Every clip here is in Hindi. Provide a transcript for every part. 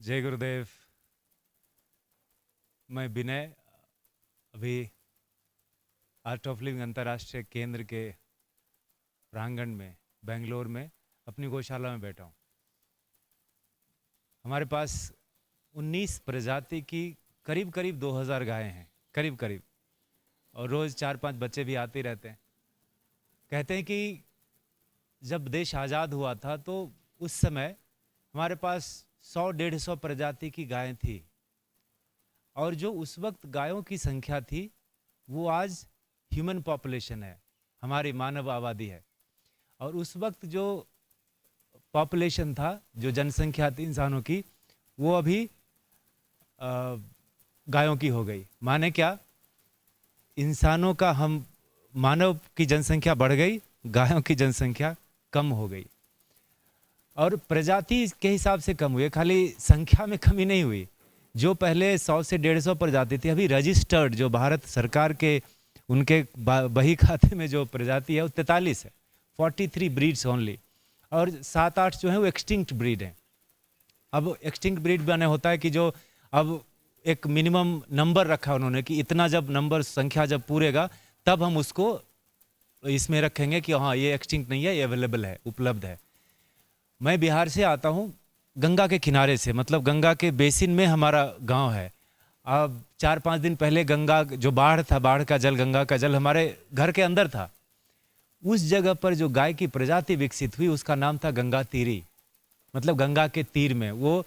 जय गुरुदेव। मैं विनय अभी आर्ट ऑफ लिविंग अंतर्राष्ट्रीय केंद्र के प्रांगण में बेंगलोर में अपनी गौशाला में बैठा हूँ। हमारे पास 19 प्रजाति की करीब करीब 2000 गायें हैं, करीब करीब, और रोज़ 4-5 बच्चे भी आते रहते हैं। कहते हैं कि जब देश आज़ाद हुआ था तो उस समय हमारे पास 100-150 प्रजाति की गायें थी, और जो उस वक्त गायों की संख्या थी वो आज ह्यूमन पॉपुलेशन है, हमारी मानव आबादी है। और उस वक्त जो पॉपुलेशन था, जो जनसंख्या थी इंसानों की, वो अभी गायों की हो गई। माने क्या, इंसानों का हम मानव की जनसंख्या बढ़ गई, गायों की जनसंख्या कम हो गई। और प्रजाति के हिसाब से कम हुई, खाली संख्या में कमी नहीं हुई। जो पहले 100 से 150 प्रजाति थी, अभी रजिस्टर्ड जो भारत सरकार के उनके बही खाते में जो प्रजाति है वो 43 है, 43 ब्रीड्स ओनली। और 7-8 जो है वो एक्सटिंक्ट ब्रीड हैं। अब एक्सटिंक्ट ब्रीड बने होता है कि जो अब एक मिनिमम नंबर रखा उन्होंने कि इतना जब नंबर संख्या जब पूरेगा तब हम उसको इसमें रखेंगे कि हाँ ये एक्सटिंक्ट नहीं है, ये अवेलेबल है, उपलब्ध है। मैं बिहार से आता हूँ, गंगा के किनारे से, मतलब गंगा के बेसिन में हमारा गांव है। अब 4-5 दिन पहले गंगा जो बाढ़ था, बाढ़ का जल, गंगा का जल हमारे घर के अंदर था। उस जगह पर जो गाय की प्रजाति विकसित हुई उसका नाम था गंगा तीरी, मतलब गंगा के तीर में। वो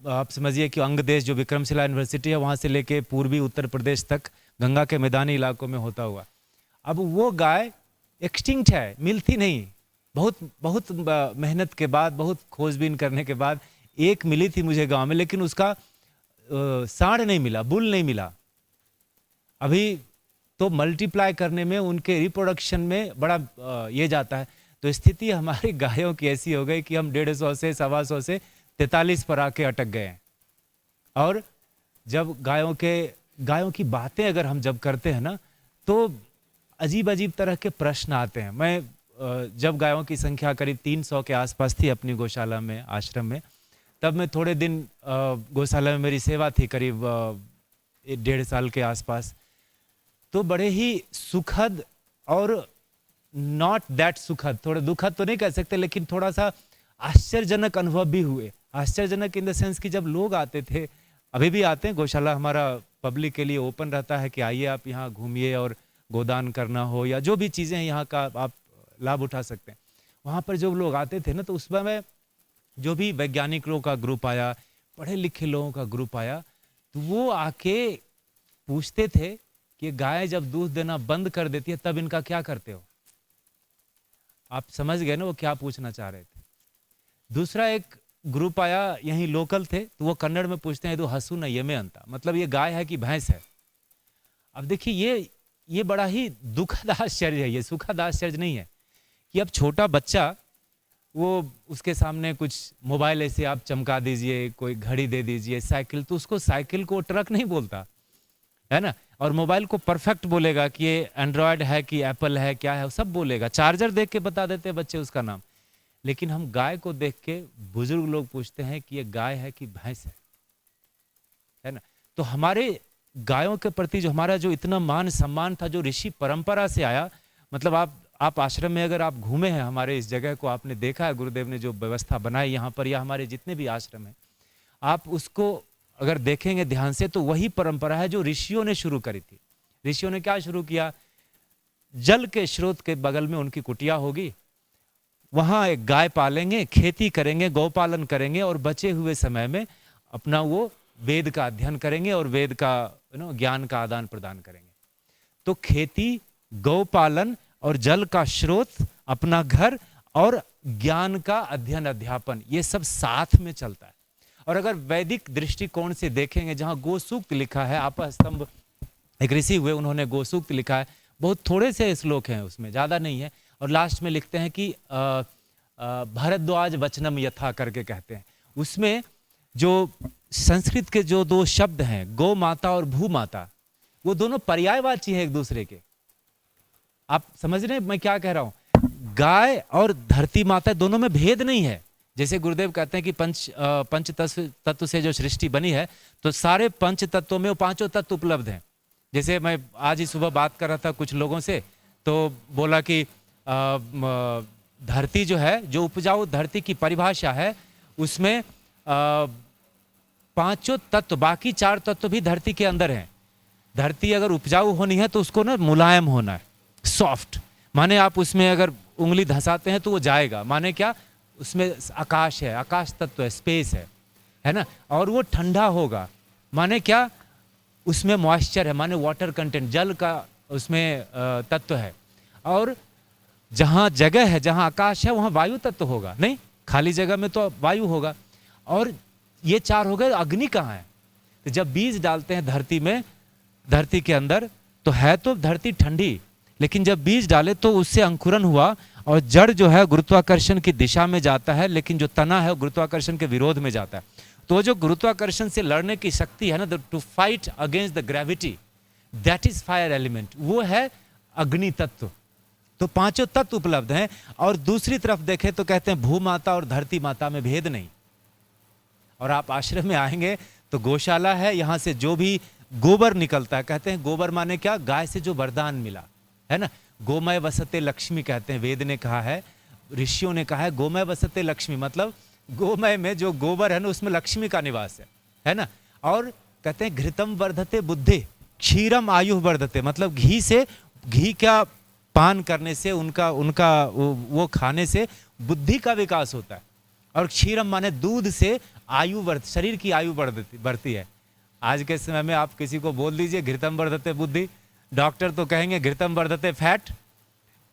आप समझिए कि अंग देश जो विक्रमशिला यूनिवर्सिटी है वहाँ से लेके पूर्वी उत्तर प्रदेश तक गंगा के मैदानी इलाकों में होता हुआ। अब वो गाय एक्सटिंक्ट है, मिलती नहीं। बहुत मेहनत के बाद, बहुत खोजबीन करने के बाद एक मिली थी मुझे गांव में, लेकिन उसका साढ़ नहीं मिला, बुल नहीं मिला। अभी तो मल्टीप्लाई करने में, उनके रिप्रोडक्शन में बड़ा ये जाता है। तो स्थिति हमारी गायों की ऐसी हो गई कि हम 150 से 125 से 43 पर आके अटक गए हैं। और जब गायों की बातें अगर हम जब करते हैं ना, तो अजीब अजीब तरह के प्रश्न आते हैं। मैं जब गायों की संख्या करीब 300 के आसपास थी अपनी गौशाला में, आश्रम में, तब मैं थोड़े दिन गौशाला में मेरी सेवा थी, करीब 1.5 साल के आसपास। तो बड़े ही सुखद और नॉट दैट सुखद, थोड़े दुखद तो नहीं कह सकते, लेकिन थोड़ा सा आश्चर्यजनक अनुभव भी हुए। आश्चर्यजनक इन द सेंस कि जब लोग आते थे, अभी भी आते हैं, गौशाला हमारा पब्लिक के लिए ओपन रहता है कि आइए आप यहाँ घूमिए, और गोदान करना हो या जो भी चीज़ें हैं यहाँ का आप लाभ उठा सकते हैं। वहाँ पर जो लोग आते थे ना, तो उस समय जो भी वैज्ञानिक लोगों का ग्रुप आया, पढ़े लिखे लोगों का ग्रुप आया, तो वो आके पूछते थे कि गाय जब दूध देना बंद कर देती है तब इनका क्या करते हो। आप समझ गए ना वो क्या पूछना चाह रहे थे। दूसरा एक ग्रुप आया, यहीं लोकल थे, तो वो कन्नड़ में पूछते हैं, तो हसू न ये में अंता, मतलब ये गाय है कि भैंस है। अब देखिए ये बड़ा ही दुखद आश्चर्य है, ये सुखद आश्चर्य नहीं है कि अब छोटा बच्चा, वो उसके सामने कुछ मोबाइल ऐसे आप चमका दीजिए, कोई घड़ी दे दीजिए, साइकिल, तो उसको साइकिल को ट्रक नहीं बोलता है ना, और मोबाइल को परफेक्ट बोलेगा कि ये एंड्रॉयड है कि एप्पल है, क्या है, सब बोलेगा। चार्जर देख के बता देते हैं बच्चे उसका नाम। लेकिन हम गाय को देख के, बुजुर्ग लोग पूछते हैं कि ये गाय है कि भैंस है ना। तो हमारे गायों के प्रति जो हमारा जो इतना मान सम्मान था, जो ऋषि परंपरा से आया, मतलब आप आश्रम में अगर आप घूमे हैं, हमारे इस जगह को आपने देखा है, गुरुदेव ने जो व्यवस्था बनाई यहाँ पर, या हमारे जितने भी आश्रम हैं, आप उसको अगर देखेंगे ध्यान से, तो वही परंपरा है जो ऋषियों ने शुरू करी थी। ऋषियों ने क्या शुरू किया, जल के स्रोत के बगल में उनकी कुटिया होगी, वहां एक गाय पालेंगे, खेती करेंगे, गौपालन करेंगे, और बचे हुए समय में अपना वो वेद का अध्ययन करेंगे और वेद का ज्ञान का आदान प्रदान करेंगे। तो खेती, गौपालन और जल का स्रोत, अपना घर और ज्ञान का अध्ययन अध्यापन, ये सब साथ में चलता है। और अगर वैदिक दृष्टिकोण से देखेंगे, जहां गोसूक्त लिखा है, आपा स्तंभ एक ऋषि हुए, उन्होंने गोसूक्त लिखा है, बहुत थोड़े से श्लोक हैं उसमें, ज्यादा नहीं है, और लास्ट में लिखते हैं कि भरद्वाज वचनम यथा करके कहते हैं। उसमें जो संस्कृत के जो 2 शब्द हैं, गौ माता और भू माता, वो दोनों पर्यायवाची है एक दूसरे के। आप समझ रहे हैं मैं क्या कह रहा हूं। गाय और धरती माता दोनों में भेद नहीं है, जैसे गुरुदेव कहते हैं कि पंच तत्व से जो सृष्टि बनी है, तो सारे पंच तत्वों में वो पांचों तत्व उपलब्ध हैं। जैसे मैं आज ही सुबह बात कर रहा था कुछ लोगों से, तो बोला कि धरती जो है, जो उपजाऊ धरती की परिभाषा है, उसमें पांचों तत्व, बाकी चार तत्व भी धरती के अंदर हैं। धरती अगर उपजाऊ होनी है तो उसको ना मुलायम होना है, सॉफ्ट। माने आप उसमें अगर उंगली धंसाते हैं तो वो जाएगा। माने क्या, उसमें आकाश है, आकाश तत्व है, स्पेस है ना। और वो ठंडा होगा, माने क्या, उसमें मॉइस्चर है, माने वाटर कंटेंट, जल का उसमें तत्व है। और जहाँ जगह है, जहाँ आकाश है, वहाँ वायु तत्व होगा, नहीं खाली जगह में तो वायु होगा। और ये चार हो गए। अग्नि कहाँ है? तो जब बीज डालते हैं धरती में, धरती के अंदर, तो है तो धरती ठंडी, लेकिन जब बीज डाले तो उससे अंकुरन हुआ और जड़ जो है गुरुत्वाकर्षण की दिशा में जाता है, लेकिन जो तना है वो गुरुत्वाकर्षण के विरोध में जाता है। तो जो गुरुत्वाकर्षण से लड़ने की शक्ति है ना, to fight against the gravity, that is fire element, वो है अग्नि तत्व। तो पांचों तत्व उपलब्ध हैं। और दूसरी तरफ देखें तो कहते हैं भूमाता और धरती माता में भेद नहीं। और आप आश्रम में आएंगे तो गौशाला है, यहाँ से जो भी गोबर निकलता है, कहते हैं गोबर माने क्या, गाय से जो वरदान मिला है ना। गोमय वसते लक्ष्मी कहते हैं, वेद ने कहा है, ऋषियों ने कहा है गोमय वसते लक्ष्मी, मतलब गोमय में जो गोबर है ना, उसमें लक्ष्मी का निवास है ना। और कहते हैं घृतम वर्धते बुद्धि, क्षीरम आयु वर्धते, मतलब घी से, घी का पान करने से, उनका वो खाने से बुद्धि का विकास होता है। और क्षीरम माने दूध से आयु वर्ध, शरीर की आयु बढ़ती है। आज के समय में आप किसी को बोल दीजिए घृतम वर्धते बुद्धि, डॉक्टर तो कहेंगे घृतम वर्धते फैट,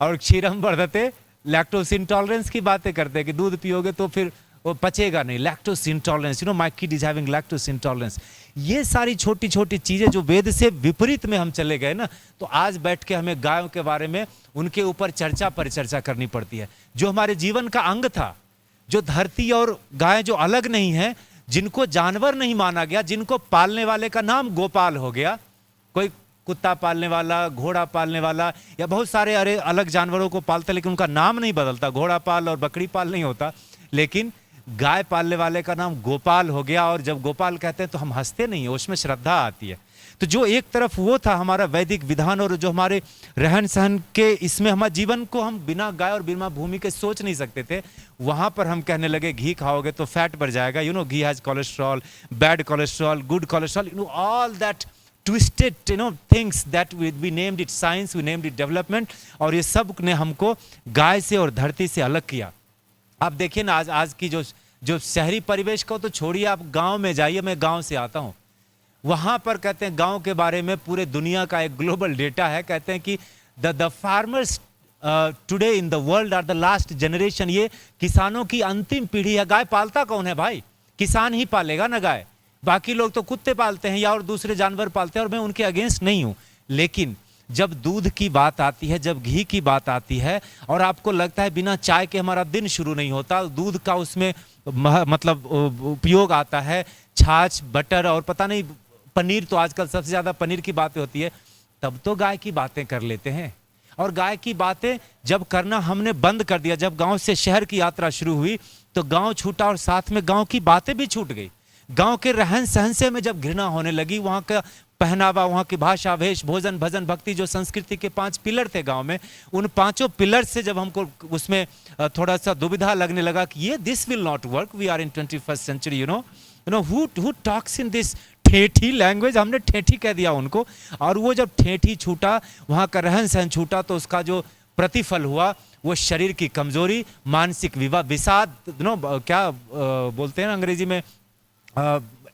और क्षीरम वर्धते लैक्टोज इंटॉलरेंस की बातें करते हैं कि दूध पियोगे तो फिर वो पचेगा नहीं, lactose intolerance, you know my kid is having lactose intolerance. ये सारी छोटी छोटी चीजें जो वेद से विपरीत में हम चले गए ना, तो आज बैठ के हमें गायों के बारे में, उनके ऊपर चर्चा परिचर्चा करनी पड़ती है। जो हमारे जीवन का अंग था, जो धरती और गाय जो अलग नहीं है, जिनको जानवर नहीं माना गया, जिनको पालने वाले का नाम गोपाल हो गया, कोई कुत्ता पालने वाला, घोड़ा पालने वाला, या बहुत सारे अरे अलग जानवरों को पालते, लेकिन उनका नाम नहीं बदलता, घोड़ा पाल और बकरी पाल नहीं होता, लेकिन गाय पालने वाले का नाम गोपाल हो गया। और जब गोपाल कहते हैं तो हम हंसते नहीं है, उसमें श्रद्धा आती है। तो जो एक तरफ वो था हमारा वैदिक विधान, और जो हमारे रहन सहन के, इसमें हमारे जीवन को हम बिना गाय और बिना भूमि के सोच नहीं सकते थे, वहां पर हम कहने लगे घी खाओगे तो फैट बढ़ जाएगा, you know ghee has cholesterol, bad cholesterol, good cholesterol, you know all that twisted, you know, things that we named it science, we named it development, और ये सब ने हमको गाय से और धरती से अलग किया। आप देखिए ना, आज की जो शहरी परिवेश को तो छोड़िए, आप गांव में जाइए, मैं गांव से आता हूं, वहां पर कहते हैं गांव के बारे में पूरे दुनिया का एक ग्लोबल डेटा है, कहते हैं कि the farmers today in the world are the last generation, ये किसानों की अंतिम पीढ़ी है। गाय पालता कौन है भाई? किसान ही पालेगा ना गाय, बाकी लोग तो कुत्ते पालते हैं या और दूसरे जानवर पालते हैं, और मैं उनके अगेंस्ट नहीं हूं। लेकिन जब दूध की बात आती है, जब घी की बात आती है, और आपको लगता है बिना चाय के हमारा दिन शुरू नहीं होता, दूध का उसमें मतलब उपयोग आता है, छाछ, बटर और पता नहीं पनीर, तो आजकल सबसे ज्यादा पनीर की बातें होती है, तब तो गाय की बातें कर लेते हैं। और गाय की बातें जब करना हमने बंद कर दिया, जब गांव से शहर की यात्रा शुरू हुई, तो गांव छूटा और साथ में गांव की बातें भी छूट गई। गांव के रहन सहन से में जब घृणा होने लगी, वहां का पहनावा, वहां की भाषा, वेश, भोजन, भजन, भक्ति, जो संस्कृति के 5 पिलर थे गांव में, उन 5 पिलर से जब हमको उसमें थोड़ा सा दुविधा लगने लगा कि ये this will not work, we are in 21st century, you know who talks in this ठेठी लैंग्वेज, हमने ठेठी कह दिया उनको। और वो जब ठेठी छूटा, वहां का रहन सहन छूटा, तो उसका जो प्रतिफल हुआ वो शरीर की कमजोरी, मानसिक विषाद, नो क्या बोलते हैं ना अंग्रेजी में,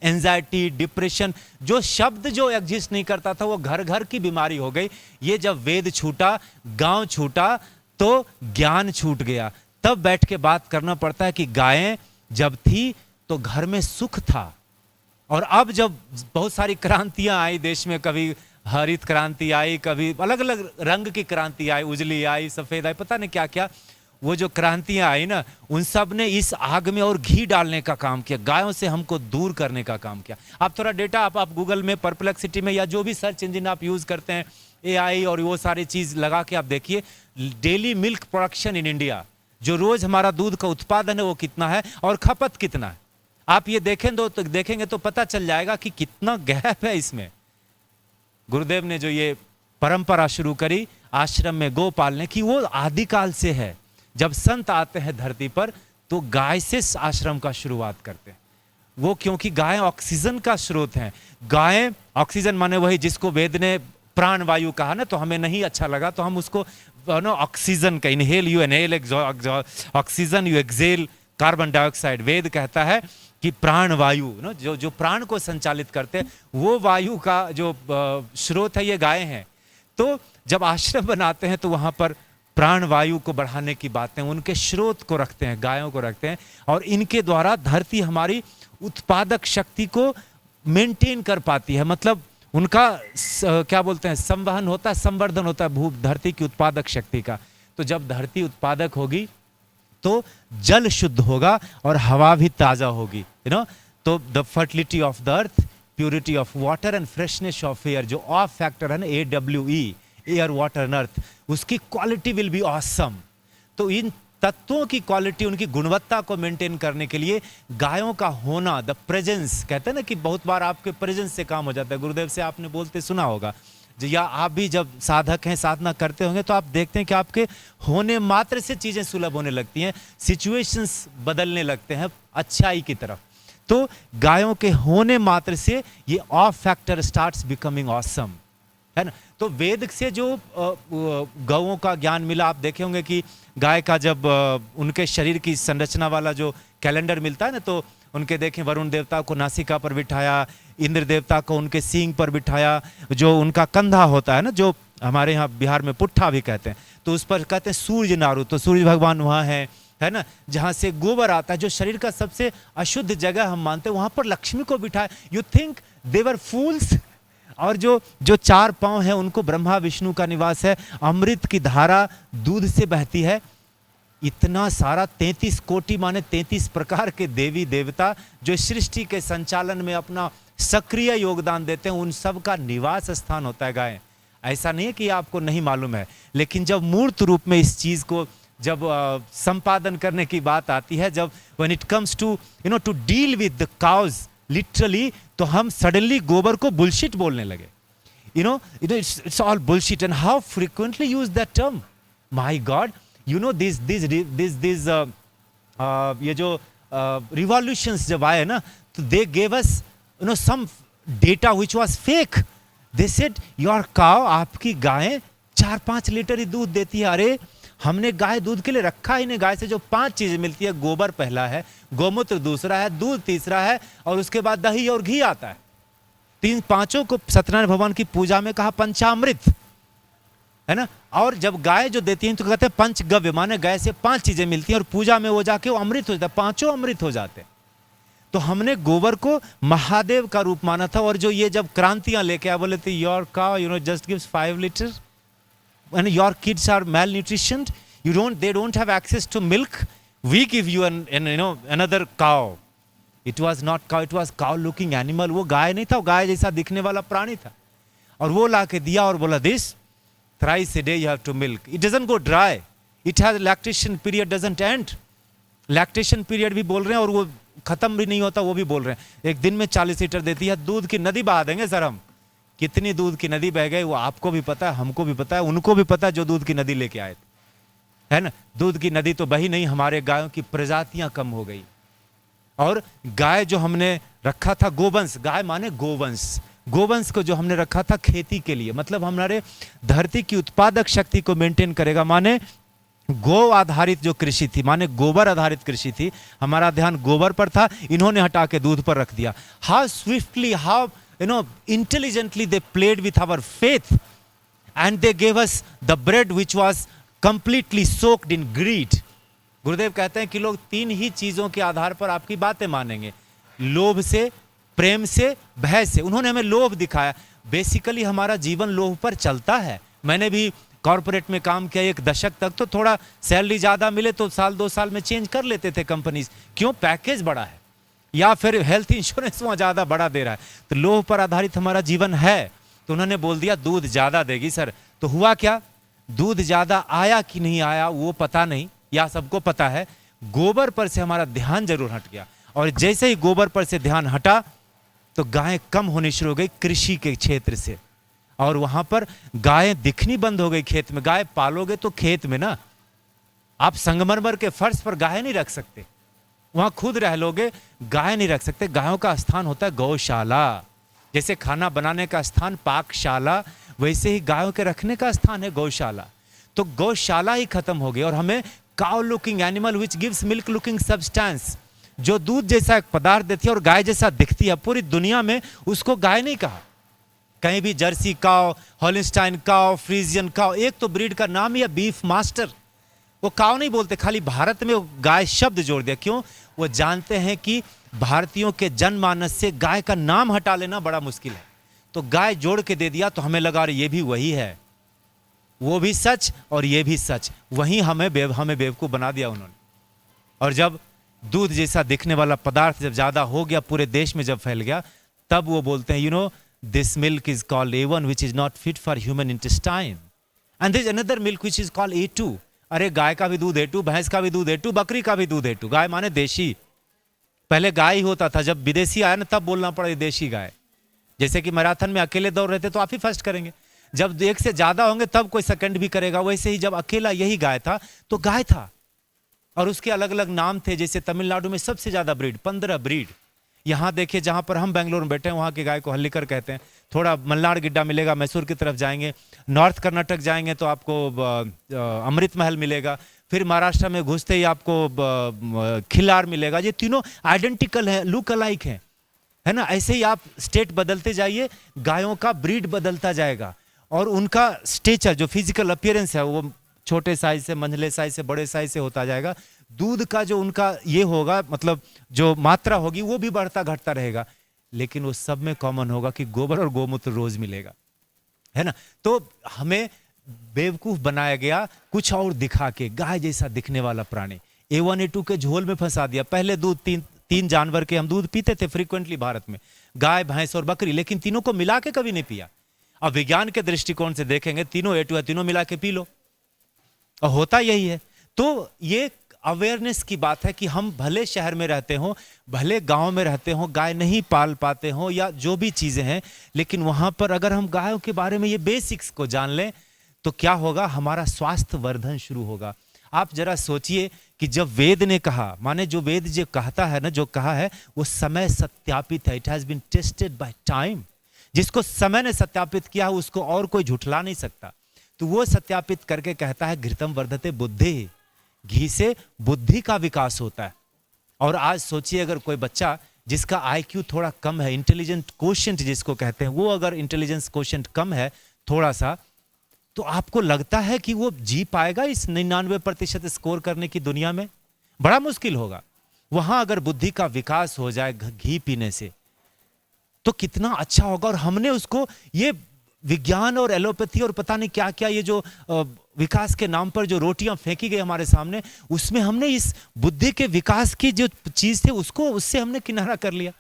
एंजाइटी, डिप्रेशन, जो शब्द जो एग्जिस्ट नहीं करता था, वो घर घर की बीमारी हो गई। ये जब वेद छूटा, गांव छूटा, तो ज्ञान छूट गया। तब बैठ के बात करना पड़ता है कि गायें जब थी तो घर में सुख था, और अब जब बहुत सारी क्रांतियां आई देश में, कभी हरित क्रांति आई, कभी अलग अलग रंग की क्रांति आई, उजली आई, सफेद आई, पता नहीं क्या क्या, वो जो क्रांतियां आई ना, उन सब ने इस आग में और घी डालने का काम किया, गायों से हमको दूर करने का काम किया। आप थोड़ा डेटा आप गूगल में, परप्लेक्सिटी में, या जो भी सर्च इंजन आप यूज करते हैं, AI और वो सारी चीज लगा के आप देखिए, daily milk production in India जो रोज हमारा दूध का उत्पादन है वो कितना है और खपत कितना है। आप ये देखेंगे तो पता चल जाएगा कि कितना गैप है इसमें। गुरुदेव ने जो ये परंपरा शुरू करी आश्रम में गौ पालने की, वो आदिकाल से है। जब संत आते हैं धरती पर तो गाय से आश्रम का शुरुआत करते हैं। वो क्योंकि गाय ऑक्सीजन का स्रोत है। गाय ऑक्सीजन माने वही जिसको वेद ने प्राण वायु कहा ना, तो हमें नहीं अच्छा लगा तो हम उसको ऑक्सीजन का, inhale you inhale, oxygen you exhale carbon dioxide. Veda कहता है कि प्राण वायु ना, जो प्राण को संचालित करते हैं वो वायु का जो स्रोत है ये गाय हैं। तो जब आश्रम बनाते हैं तो वहां पर प्राण वायु को बढ़ाने की बातें, उनके स्रोत को रखते हैं, गायों को रखते हैं, और इनके द्वारा धरती हमारी उत्पादक शक्ति को मेंटेन कर पाती है। मतलब उनका क्या बोलते हैं, संवहन होता है, संवर्धन होता है भू धरती की उत्पादक शक्ति का। तो जब धरती उत्पादक होगी तो जल शुद्ध होगा और हवा भी ताजा होगी, तो the fertility of the earth, purity of water and freshness of air, जो ऑफ फैक्टर है ना, AWE, air water and earth, उसकी क्वालिटी विल बी ऑसम। तो इन तत्वों की क्वालिटी, उनकी गुणवत्ता को मेंटेन करने के लिए गायों का होना, द प्रेजेंस, कहते हैं ना कि बहुत बार आपके प्रेजेंस से काम हो जाता है। गुरुदेव से आपने बोलते सुना होगा, या आप भी जब साधक हैं, साधना करते होंगे तो आप देखते हैं कि आपके होने मात्र से चीजें सुलभ होने लगती हैं, सिचुएशंस बदलने लगते हैं अच्छाई की तरफ। तो गायों के होने मात्र से ये of factor starts becoming awesome, है ना। तो वेद से जो गौओं का ज्ञान मिला, आप देखे होंगे कि गाय का जब उनके शरीर की संरचना वाला जो कैलेंडर मिलता है ना, तो उनके देखें वरुण देवता को नासिका पर बिठाया, इंद्र देवता को उनके सींग पर बिठाया, जो उनका कंधा होता है ना, जो हमारे यहाँ बिहार में पुट्ठा भी कहते हैं, तो उस पर कहते हैं सूर्य नारु, तो सूर्य भगवान वहाँ है ना, जहाँ से गोबर आता है, जो शरीर का सबसे अशुद्ध जगह हम मानते हैं, वहाँ पर लक्ष्मी को बिठाया। यू थिंक दे वर फूल्स। और जो चार पांव है उनको ब्रह्मा विष्णु का निवास है, अमृत की धारा दूध से बहती है। इतना सारा 33 कोटि माने 33 प्रकार के देवी देवता जो सृष्टि के संचालन में अपना सक्रिय योगदान देते हैं, उन सब का निवास स्थान होता है गाय। ऐसा नहीं है कि आपको नहीं मालूम है, लेकिन जब मूर्त रूप में इस चीज को जब संपादन करने की बात आती है, जब when it comes to to deal with the cows literally, तो हम सडनली गोबर को बुलशिट बोलने लगे। It's all bullshit, and how frequently use that term, my god. This ये जो रिवॉल्यूशंस जब आए ना, तो they gave us some data which was fake. They said your cow, आपकी गाय 4-5 लीटर ही दूध देती है। अरे हमने गाय दूध के लिए रखा ही नहीं। गाय से जो 5 चीजें मिलती है, गोबर पहला है, गोमूत्र दूसरा है, दूध तीसरा है, और उसके बाद दही और घी आता है। पांचों को सत्यनारायण भगवान की पूजा में कहा पंचामृत, है ना। और जब गाय जो देती है तो कहते हैं पंचगव्य, माने गाय से 5 चीजें मिलती हैं, और पूजा में वो जाके वो अमृत हो जाता है, 5 अमृत हो जाते हैं। तो हमने गोबर को महादेव का रूप माना था। और जो ये जब क्रांतियां लेके आए, बोले थे your cow just gives 5 litre and your kids are malnutritioned, they don't have access to milk, we give you another cow. It was not cow, it was cow looking animal. वो गाय नहीं था, वो गाय जैसा दिखने वाला प्राणी था, और वो ला के दिया और बोला this thrice a day you have to milk. It doesn't go dry, it has lactation period doesn't end. Lactation period भी बोल रहे हैं और वो खत्म भी नहीं होता, वो भी बोल रहे हैं। एक दिन में 40 लीटर देती है। दूध की नदी बहा देंगे सर हम, कितनी दूध की नदी बह गई वो आपको भी पता है, हमको भी पता है, उनको भी पता है जो दूध की नदी लेके आए थे, है ना। दूध की नदी तो बही नहीं, हमारे गायों की प्रजातियां कम हो गई। और गाय जो हमने रखा था, गोवंश, गाय माने गोवंश, गोवंश को जो हमने रखा था खेती के लिए, मतलब हमारे धरती की उत्पादक शक्ति को मेंटेन करेगा, माने गो आधारित जो कृषि थी, माने गोबर आधारित कृषि थी, हमारा ध्यान गोबर पर था, इन्होंने हटा के दूध पर रख दिया। How swiftly, how intelligently they played with our faith, and they gave us the bread which was completely soaked in greed. गुरुदेव कहते हैं कि लोग 3 ही चीजों के आधार पर आपकी बातें मानेंगे, लोभ से, प्रेम से, भय से। उन्होंने हमें लोभ दिखाया। बेसिकली हमारा जीवन लोभ पर चलता है। मैंने भी कॉर्पोरेट में काम किया 1 दशक तक, तो थोड़ा सैलरी ज्यादा मिले तो 1-2 साल में चेंज कर लेते थे कंपनीज, क्यों, पैकेज बड़ा है, या फिर हेल्थ इंश्योरेंस वहां ज्यादा बड़ा दे रहा है। तो लोभ पर आधारित हमारा जीवन है। तो उन्होंने बोल दिया दूध ज्यादा देगी सर। तो हुआ क्या, दूध ज्यादा आया कि नहीं आया वो पता नहीं, या सबको पता है, गोबर पर से हमारा ध्यान जरूर हट गया। और जैसे ही गोबर पर से ध्यान हटा तो गायें कम होनी शुरू हो गई कृषि के क्षेत्र से, और वहां पर गायें दिखनी बंद हो गई खेत में। गाय पालोगे तो खेत में ना, आप संगमरमर के फर्श पर गाय नहीं रख सकते, वहां खुद रह लोगे, गाय नहीं रख सकते। गायों का स्थान होता है गौशाला। जैसे खाना बनाने का स्थान पाकशाला, वैसे ही गायों के रखने का स्थान है गौशाला। तो गौशाला ही खत्म हो गई और हमें cow looking animal which gives milk looking substance, जो दूध जैसा एक पदार्थ देती है और गाय जैसा दिखती है, पूरी दुनिया में उसको गाय नहीं कहा। कहीं भी Jersey cow, Holstein cow, Friesian cow, एक तो ब्रीड का नाम ही है बीफ मास्टर, वो काउ नहीं बोलते, खाली भारत में वो गाय शब्द जोड़ दिया। क्यों? वो जानते हैं कि भारतीयों के जनमानस से गाय का नाम हटा लेना बड़ा मुश्किल है, तो गाय जोड़ के दे दिया। तो हमें लगा ये भी वही है, वो भी सच और ये भी सच, वहीं हमें बेवकूफ बना दिया उन्होंने। और जब दूध जैसा दिखने वाला पदार्थ जब ज्यादा हो गया, पूरे देश में जब फैल गया, तब वो बोलते हैं, you know this milk is called A1 which is not fit for human intestine, and there is another milk which is called A2। अरे गाय का भी दूध A2, भैंस का भी दूध A2, बकरी का भी दूध A2। गाय माने देशी, पहले गाय ही होता था, जब विदेशी आया ना तब बोलना पड़ा देशी गाय। जैसे कि मैराथन में अकेले दौड़ रहे थे तो आप ही फर्स्ट करेंगे, जब एक से ज्यादा होंगे तब कोई सेकंड भी करेगा। वैसे ही जब अकेला यही गाय था तो गाय था, और उसके अलग अलग नाम थे। जैसे तमिलनाडु में सबसे ज्यादा ब्रीड 15 ब्रीड। यहाँ देखिए जहां पर हम बेंगलोर में बैठे हैं, वहां की गाय को हल्लीकर कहते हैं। थोड़ा मल्नाड गिड्डा मिलेगा, मैसूर की तरफ जाएंगे, नॉर्थ कर्नाटक जाएंगे तो आपको अमृत महल मिलेगा, फिर महाराष्ट्र में घुसते ही आपको खिलार मिलेगा। ये तीनों आइडेंटिकल है, लुक अलाइक है ना। ऐसे ही आप स्टेट बदलते जाइए, गायों का ब्रीड बदलता जाएगा और उनका स्टेचर जो फिजिकल अपीयरेंस है वो छोटे साइज से, मंझले साइज से, बड़े साइज से होता जाएगा। दूध का जो उनका ये होगा, मतलब जो मात्रा होगी वो भी बढ़ता घटता रहेगा, लेकिन वो सब में कॉमन होगा कि गोबर और गोमूत्र रोज मिलेगा, है ना। तो हमें बेवकूफ बनाया गया कुछ और दिखा के, गाय जैसा दिखने वाला प्राणी A1 A2 के झोल में फंसा दिया। पहले दूध तीन जानवर के हम दूध पीते थे फ्रीक्वेंटली भारत में, गाय, भैंस और बकरी, लेकिन तीनों को मिला के कभी नहीं पिया। अब विज्ञान के दृष्टिकोण से देखेंगे, तीनों A2 है, तीनों मिला के पी लो, और होता यही है। तो ये अवेयरनेस की बात है कि हम भले शहर में रहते हो, भले गांव में रहते हो, गाय नहीं पाल पाते हो या जो भी चीजें हैं, लेकिन वहां पर अगर हम गायों के बारे में ये बेसिक्स को जान लें तो क्या होगा, हमारा स्वास्थ्य वर्धन शुरू होगा। आप जरा सोचिए कि जब वेद ने कहा, माने जो वेद जो कहता है ना, जो कहा है वो समय सत्यापित है, it has been tested by time. जिसको समय ने सत्यापित किया है उसको और कोई झुठला नहीं सकता। तो वो सत्यापित करके कहता है घृतम वर्धते बुद्धि, घी से बुद्धि का विकास होता है। और आज सोचिए अगर कोई बच्चा जिसका IQ थोड़ा कम है, इंटेलिजेंट कोशेंट जिसको कहते हैं, वो अगर इंटेलिजेंस कोशेंट कम है थोड़ा सा, तो आपको लगता है कि वो जी पाएगा इस 99% स्कोर करने की दुनिया में? बड़ा मुश्किल होगा। वहां अगर बुद्धि का विकास हो जाए घी पीने से तो कितना अच्छा होगा। और हमने उसको ये विज्ञान और एलोपैथी और पता नहीं क्या क्या, ये जो विकास के नाम पर जो रोटियां फेंकी गई हमारे सामने, उसमें हमने इस बुद्धि के विकास की जो चीज थी उसको, उससे हमने किनारा कर लिया।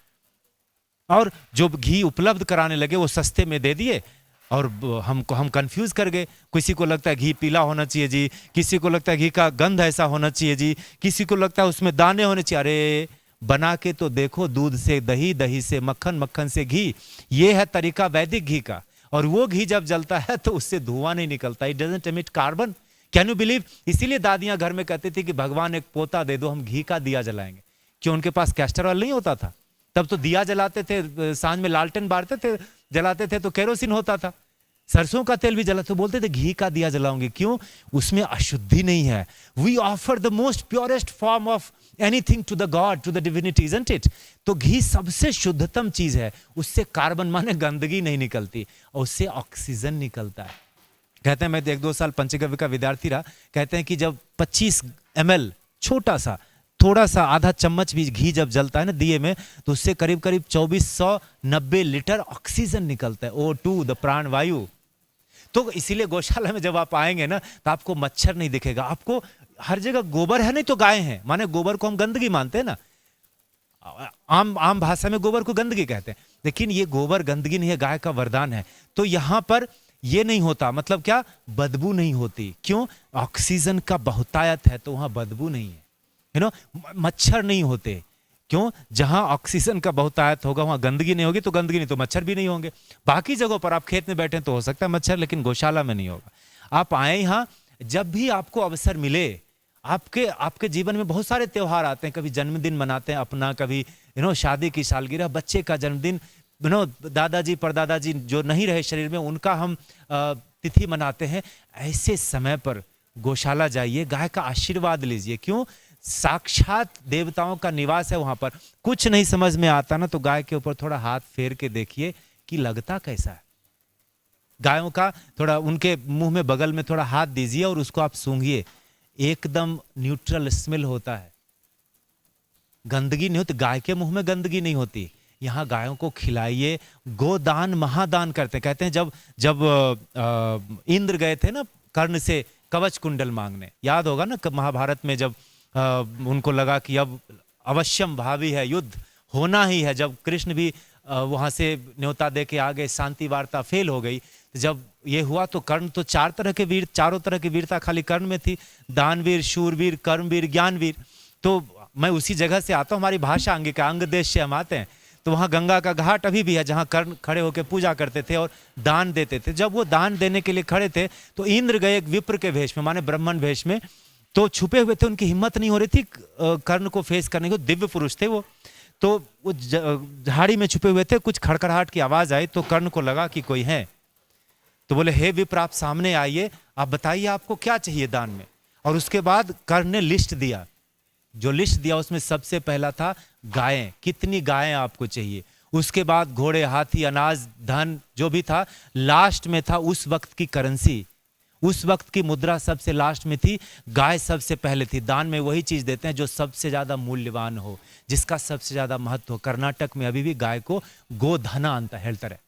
और जो घी उपलब्ध कराने लगे वो सस्ते में दे दिए और हम कंफ्यूज कर गए। किसी को लगता है घी पीला होना चाहिए जी, किसी को लगता है घी का गंध ऐसा होना चाहिए जी, किसी को लगता है उसमें दाने होने चाहिए। अरे बना के तो देखो, दूध से दही, दही से मक्खन, मक्खन से घी, ये है तरीका वैदिक घी का। और वो घी जब जलता है तो उससे धुआं नहीं निकलता, it doesn't emit carbon. Can you believe? इसीलिए दादियां घर में कहती थी कि भगवान एक पोता दे दो, हम घी का दिया जलाएंगे। क्यों? उनके पास कैस्टर ऑयल नहीं होता था, तब तो दिया जलाते थे, सांझ में लालटेन बारते थे, जलाते थे तो केरोसिन होता था, सरसों का तेल भी जला, तो बोलते थे घी का दिया जलाऊंगे। क्यों? उसमें अशुद्धि नहीं है। We offer the most purest form of anything to the god, to the divinity, isn't it? तो घी सबसे शुद्धतम चीज है, उससे कार्बन माने गंदगी नहीं निकलती और उससे ऑक्सीजन निकलता है। कहते हैं, मैं 1-2 साल पंचगव्य का विद्यार्थी रहा, कहते हैं कि जब 25 ml छोटा सा, थोड़ा सा आधा चम्मच भी घी जब जलता है ना दिए में, तो उससे करीब करीब 2490 लीटर ऑक्सीजन निकलता है, O2, द प्राण वायु। तो इसीलिए गौशाला में जब आप आएंगे ना तो आपको मच्छर नहीं दिखेगा, आपको हर जगह गोबर है, नहीं तो गाय है। माने गोबर को हम गंदगी मानते हैं ना, आम भाषा में गोबर को गंदगी कहते हैं, लेकिन ये गोबर गंदगी नहीं है, गाय का वरदान है। तो यहां पर ये नहीं होता, मतलब क्या, बदबू नहीं होती। क्यों? ऑक्सीजन का बहुतायत है तो वहां बदबू नहीं है, यू नो। मच्छर नहीं होते, क्यों? जहां ऑक्सीजन का बहुतायत होगा वहां गंदगी नहीं होगी, तो गंदगी नहीं तो मच्छर भी नहीं होंगे। बाकी जगहों पर आप खेत में बैठे हैं तो हो सकता है मच्छर, लेकिन गौशाला में नहीं होगा। आप आए यहाँ, जब भी आपको अवसर मिले, आपके आपके जीवन में बहुत सारे त्योहार आते हैं, कभी जन्मदिन मनाते हैं अपना, कभी शादी की सालगिरह, बच्चे का जन्मदिन, दादाजी परदादाजी जो नहीं रहे शरीर में उनका हम तिथि मनाते हैं। ऐसे समय पर गौशाला जाइए, गाय का आशीर्वाद लीजिए। क्यों? साक्षात देवताओं का निवास है वहां पर। कुछ नहीं समझ में आता ना, तो गाय के ऊपर थोड़ा हाथ फेर के देखिए कि लगता कैसा है। गायों का थोड़ा उनके मुंह में बगल में थोड़ा हाथ दीजिए और उसको आप सूंघिए, एकदम न्यूट्रल स्मेल होता है, गंदगी नहीं होती। गाय के मुंह में गंदगी नहीं होती। यहाँ गायों को खिलाइए। गोदान महादान करते, कहते हैं जब जब इंद्र गए थे ना कर्ण से कवच कुंडल मांगने, याद होगा ना महाभारत में, जब उनको लगा कि अब अवश्यम भावी है, युद्ध होना ही है, जब कृष्ण भी वहां से न्योता दे के आ गए, शांति वार्ता फेल हो गई, जब ये हुआ तो कर्ण तो चारों तरह की वीरता खाली कर्ण में थी, दानवीर, शूरवीर, कर्मवीर, ज्ञानवीर। तो मैं उसी जगह से आता हूँ, हमारी भाषा अंगिका, अंग देश से हम आते हैं। तो वहाँ गंगा का घाट अभी भी है जहाँ कर्ण खड़े होकर पूजा करते थे और दान देते थे। जब वो दान देने के लिए खड़े थे तो इंद्र गए एक विप्र के वेश में, माने ब्राह्मण वेश में, तो छुपे हुए थे, उनकी हिम्मत नहीं हो रही थी कर्ण को फेस करने को, दिव्य पुरुष थे वो। तो वो झाड़ी में छुपे हुए थे, कुछ खड़खड़ाहट की आवाज आई तो कर्ण को लगा कि कोई है, तो बोले हे विप्र आप सामने आइए, आप बताइए आपको क्या चाहिए दान में। और उसके बाद कर्ण ने लिस्ट दिया, जो लिस्ट दिया उसमें सबसे पहला था गायें, कितनी गायें आपको चाहिए। उसके बाद घोड़े, हाथी, अनाज, धन जो भी था। लास्ट में था उस वक्त की करेंसी, उस वक्त की मुद्रा सबसे लास्ट में थी, गाय सबसे पहले थी। दान में वही चीज देते हैं जो सबसे ज्यादा मूल्यवान हो, जिसका सबसे ज्यादा महत्व हो। कर्नाटक में अभी भी गाय को गोधना अंत हेल्तर है,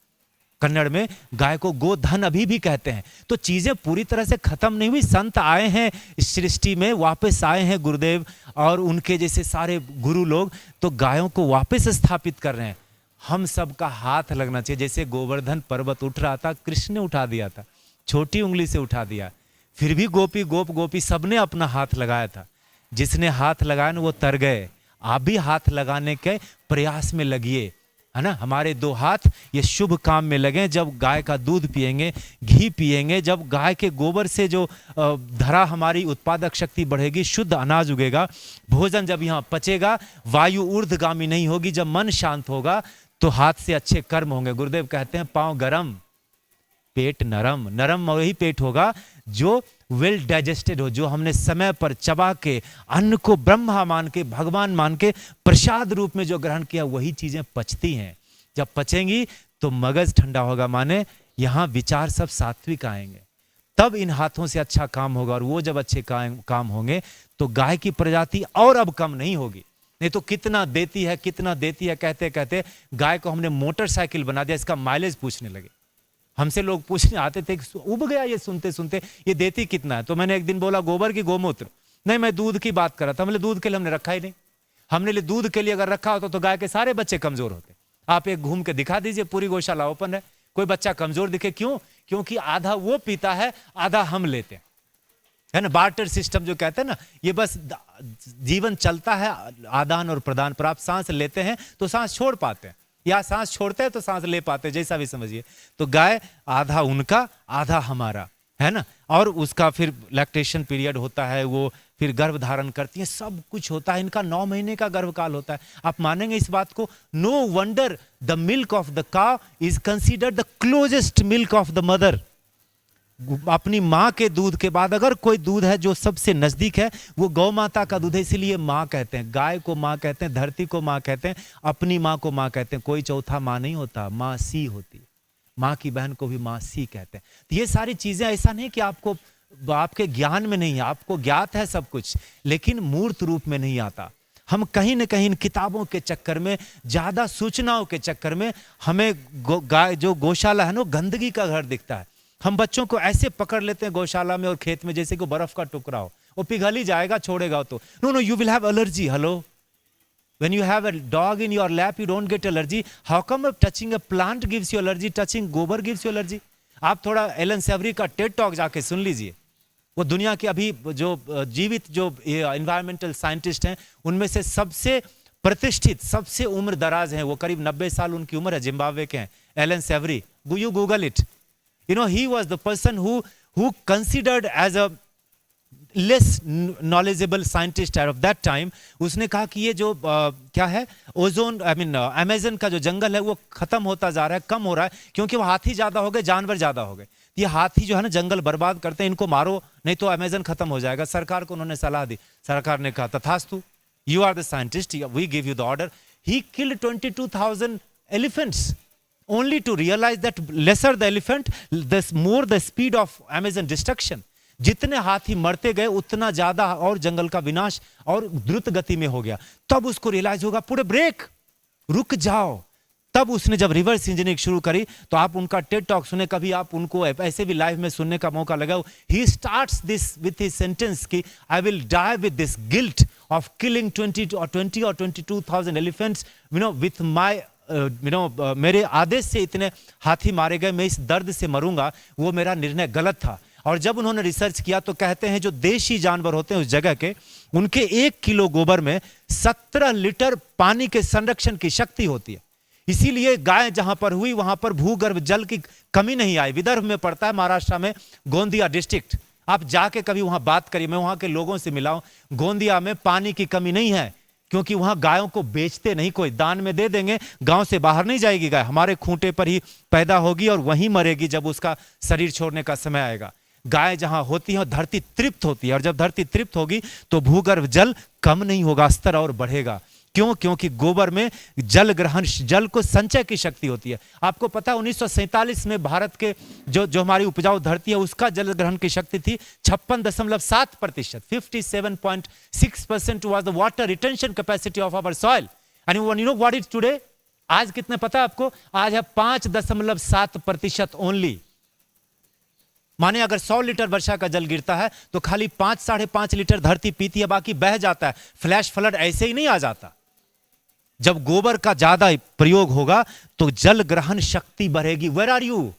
कन्नड़ में गाय को गोधन अभी भी कहते हैं। तो चीजें पूरी तरह से खत्म नहीं हुई। संत आए हैं इस सृष्टि में, वापस आए हैं गुरुदेव और उनके जैसे सारे गुरु लोग, तो गायों को वापस स्थापित कर रहे हैं। हम सबका हाथ लगना चाहिए। जैसे गोवर्धन पर्वत उठ रहा था, कृष्ण ने उठा दिया था, छोटी उंगली से उठा दिया, फिर भी गोपी गोपी सबने अपना हाथ लगाया था। जिसने हाथ लगाया ना वो तर गए। आप भी हाथ लगाने के प्रयास में लगिए, है ना। हमारे दो हाथ ये शुभ काम में लगे। जब गाय का दूध पिएंगे, घी पिएंगे, जब गाय के गोबर से जो धरा हमारी उत्पादक शक्ति बढ़ेगी, शुद्ध अनाज उगेगा, भोजन जब यहाँ पचेगा, वायु ऊर्ध्वगामी नहीं होगी, जब मन शांत होगा तो हाथ से अच्छे कर्म होंगे। गुरुदेव कहते हैं पांव गरम, पेट नरम। नरम वही पेट होगा जो वेल डाइजेस्टेड हो, जो हमने समय पर चबा के अन्न को ब्रह्मा मान के, भगवान मान के प्रसाद रूप में जो ग्रहण किया, वही चीजें पचती हैं। जब पचेंगी तो मगज ठंडा होगा, माने यहाँ विचार सब सात्विक आएंगे, तब इन हाथों से अच्छा काम होगा। और वो जब अच्छे काम होंगे तो गाय की प्रजाति और अब कम नहीं होगी। नहीं तो कितना देती है कितना देती है कहते कहते गाय को हमने मोटरसाइकिल बना दिया, इसका माइलेज पूछने लगे। हमसे लोग पूछने आते थे, उब गया ये सुनते सुनते, ये देती कितना है। तो मैंने एक दिन बोला गोबर की गोमूत्र, नहीं मैं दूध की बात कर रहा था। मतलब दूध के लिए हमने रखा ही नहीं, हमने लिए दूध के लिए अगर रखा होता तो गाय के सारे बच्चे कमजोर होते। आप एक घूम के दिखा दीजिए, पूरी गौशाला ओपन है, कोई बच्चा कमजोर दिखे। क्यों? क्योंकि आधा वो पीता है, आधा हम लेते हैं, है ना। बार्टर सिस्टम जो कहते हैं ना, ये बस जीवन चलता है आदान और प्रदान पर। आप सांस लेते हैं तो सांस छोड़ पाते हैं, या सांस छोड़ते हैं तो सांस ले पाते हैं, जैसा भी समझिए। तो गाय आधा उनका आधा हमारा, है ना। और उसका फिर लैक्टेशन पीरियड होता है, वो फिर गर्भ धारण करती है, सब कुछ होता है। इनका 9 महीने का गर्भकाल होता है। आप मानेंगे इस बात को? No wonder the milk of the cow is considered the closest milk of the mother. अपनी माँ के दूध के बाद अगर कोई दूध है जो सबसे नजदीक है, वो गौ माता का दूध है। इसीलिए माँ कहते हैं, गाय को माँ कहते हैं, धरती को माँ कहते हैं, अपनी माँ को माँ कहते हैं। कोई चौथा माँ नहीं होता, माँ सी होती। माँ की बहन को भी माँ सी कहते हैं। तो ये सारी चीजें ऐसा नहीं कि आपको आपके ज्ञान में नहीं है, आपको ज्ञात है सब कुछ, लेकिन मूर्त रूप में नहीं आता। हम कहीं न कहीं इन किताबों के चक्कर में, ज्यादा सूचनाओं के चक्कर में, हमें गाय जो गौशाला है ना, गंदगी का घर दिखता है। हम बच्चों को ऐसे पकड़ लेते हैं गौशाला में और खेत में जैसे कि बर्फ का टुकड़ा हो, वो पिघल ही जाएगा, छोड़ेगा तो। No you will have allergy. Hello, when you have a dog in your lap you don't get allergy. How come touching a plant gives you allergy, touching गोबर गिव्स यू एलर्जी? आप थोड़ा एलन सेवरी का टेड टॉक जाके सुन लीजिए। वो दुनिया के अभी जो जीवित जो एनवायरमेंटल साइंटिस्ट हैं उनमें से सबसे प्रतिष्ठित, सबसे उम्र दराज हैं। वो करीब 90 साल उनकी उम्र है, जिम्बाब्वे के हैं, Allan Savory. You Google it, you know he was the person who considered as a less knowledgeable scientist of that time. उसने कहा कि ये जो क्या है ओजोन, अमेज़न का जो जंगल है वो खत्म होता जा रहा है, कम हो रहा है, क्योंकि वो हाथी ज्यादा हो गए, जानवर ज्यादा हो गए। ये हाथी जो है ना जंगल बर्बाद करते हैं, इनको मारो नहीं तो अमेज़न खत्म हो जाएगा। सरकार को उन्होंने सलाह दी, सरकार ने कहा तथास्तु, you are the scientist, we give you the order. He killed 22,000 elephants only to realize that lesser the elephant, the more the speed of Amazon destruction. जितने हाथी मरते गए उतना ज्यादा और जंगल का विनाश और द्रुत गति में हो गया। तब उसको रियलाइज होगा, पूरे ब्रेक, रुक जाओ। तब उसने जब रिवर्स इंजीनियरिंग शुरू करी, तो आप उनका टेड टॉक सुने, कभी आप उनको ऐसे भी लाइव में सुनने का मौका लगा। He starts this with his sentence कि I will die with this guilt of killing 20 or 22,000 elephants, you know, with my मेरे आदेश से इतने हाथी मारे गए, मैं इस दर्द से मरूंगा, वो मेरा निर्णय गलत था। और जब उन्होंने रिसर्च किया तो कहते हैं जो देशी जानवर होते हैं उस जगह के, उनके 1 किलो गोबर में 17 लीटर पानी के संरक्षण की शक्ति होती है। इसीलिए गाय जहां पर हुई वहां पर भूगर्भ जल की कमी नहीं आई। विदर्भ में पड़ता है, महाराष्ट्र में, गोंदिया डिस्ट्रिक्ट। आप जाके कभी वहां बात करिए, मैं वहां के लोगों से मिला हूं। गोंदिया में पानी की कमी नहीं है, क्योंकि वहां गायों को बेचते नहीं, कोई दान में दे देंगे, गांव से बाहर नहीं जाएगी गाय, हमारे खूंटे पर ही पैदा होगी और वहीं मरेगी जब उसका शरीर छोड़ने का समय आएगा। गाय जहां होती है धरती तृप्त होती है, और जब धरती तृप्त होगी तो भूगर्भ जल कम नहीं होगा, स्तर और बढ़ेगा। क्यों? क्योंकि गोबर में जल ग्रहण, जल को संचय की शक्ति होती है। आपको पता है 1947 में भारत के जो हमारी उपजाऊ धरती है उसका जल ग्रहण की शक्ति थी 56.7%। 57.6% was the water retention capacity of our soil. And you know what is today? आज कितने पता है आपको? आज है 5.7% ओनली। माने अगर 100 लीटर वर्षा का जल गिरता है तो खाली 5-5.5 लीटर धरती पीती है, बाकी बह जाता है। फ्लैश फ्लड ऐसे ही नहीं आ जाता। जब गोबर का ज्यादा प्रयोग होगा तो जल ग्रहण शक्ति बढ़ेगी। Where are you?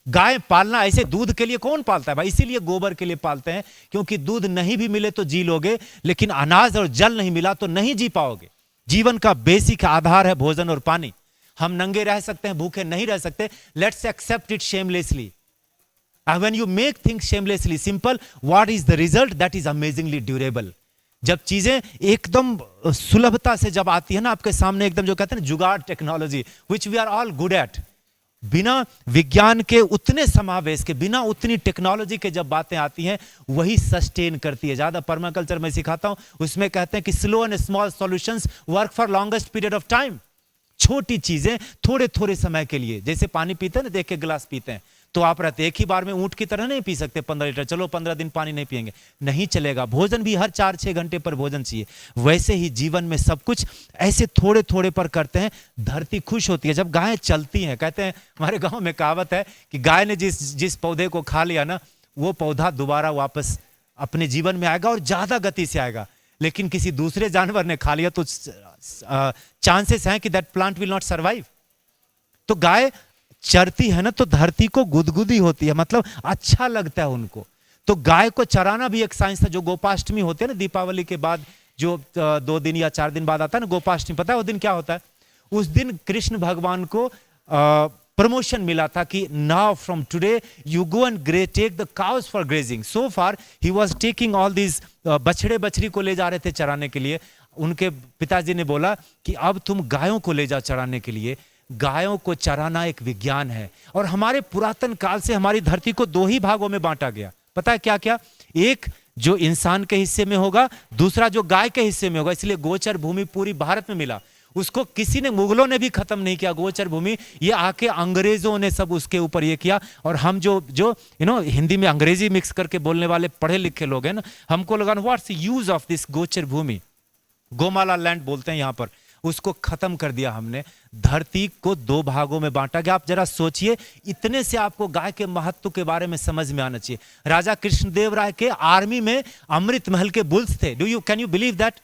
गाय पालना ऐसे दूध के लिए कौन पालता है भाई? इसीलिए गोबर के लिए पालते हैं, क्योंकि दूध नहीं भी मिले तो जी लोगे, लेकिन अनाज और जल नहीं मिला तो नहीं जी पाओगे। जीवन का बेसिक आधार है भोजन और पानी। हम नंगे रह सकते हैं, भूखे नहीं रह सकते। Let's accept it shamelessly. When you make things shamelessly simple, what is the result? That is amazingly durable. जब चीजें एकदम सुलभता से जब आती है ना आपके सामने, एकदम जो कहते हैं ना जुगाड़ technology, which we are all good at, बिना विज्ञान के उतने समावेश के, बिना उतनी टेक्नोलॉजी के जब बातें आती हैं वही सस्टेन करती है। ज्यादा पर्माकल्चर में सिखाता हूं, उसमें कहते हैं कि slow and small solutions work for longest period of time. छोटी चीजें थोड़े थोड़े समय के लिए, जैसे पानी पीते हैं ना, देख के गिलास पीते हैं, तो आप रहते एक ही बार में ऊंट की तरह नहीं पी सकते 15 लीटर। चलो 15 दिन पानी नहीं पिएंगे, नहीं चलेगा। भोजन भी हर 4-6 घंटे पर भोजन चाहिए। वैसे ही जीवन में सब कुछ ऐसे थोड़े थोड़े पर करते हैं, धरती खुश होती है। जब गायें चलती हैं, कहते हैं हमारे गांव में कहावत है कि गाय ने जिस पौधे को खा लिया ना, वो पौधा दोबारा वापस अपने जीवन में आएगा और ज्यादा गति से आएगा। लेकिन किसी दूसरे जानवर ने खा लिया तो चांसेस हैं कि that plant will not survive. तो गाय चरती है ना तो धरती को गुदगुदी होती है, मतलब अच्छा लगता है उनको। तो गाय को चराना भी एक साइंस था। जो गोपाष्टमी होते हैं ना, दीपावली के बाद जो 2 दिन या 4 दिन बाद आता है ना गोपाष्टमी, पता है वो दिन क्या होता है? उस दिन कृष्ण भगवान को प्रमोशन मिला था कि now from today you go and take the cows for grazing. So far he was taking all these, बछड़े बछड़ी को ले जा रहे थे चराने के लिए। उनके पिताजी ने बोला कि अब तुम गायों को ले जाओ चराने के लिए। गायों को चराना एक विज्ञान है, और हमारे पुरातन काल से हमारी धरती को 2 ही भागों में बांटा गया। पता है क्या क्या? एक जो इंसान के हिस्से में होगा, दूसरा जो गाय के हिस्से में होगा। इसलिए गोचर भूमि पूरी भारत में मिला। उसको किसी ने, मुगलों ने भी खत्म नहीं किया गोचर भूमि, ये आके अंग्रेजों ने सब उसके ऊपर ये किया। और हम जो हिंदी में अंग्रेजी मिक्स करके बोलने वाले पढ़े लिखे लोग हैं ना, हमको लगा what's the use of this गोचर भूमि, गोमाला लैंड बोलते हैं यहाँ पर, उसको खत्म कर दिया हमने। धरती को 2 भागों में बांटा गया। आप जरा सोचिए, इतने से आपको गाय के महत्व के बारे में समझ में आना चाहिए। राजा कृष्णदेव राय के आर्मी में अमृत महल के बुल्स थे। Can you believe that?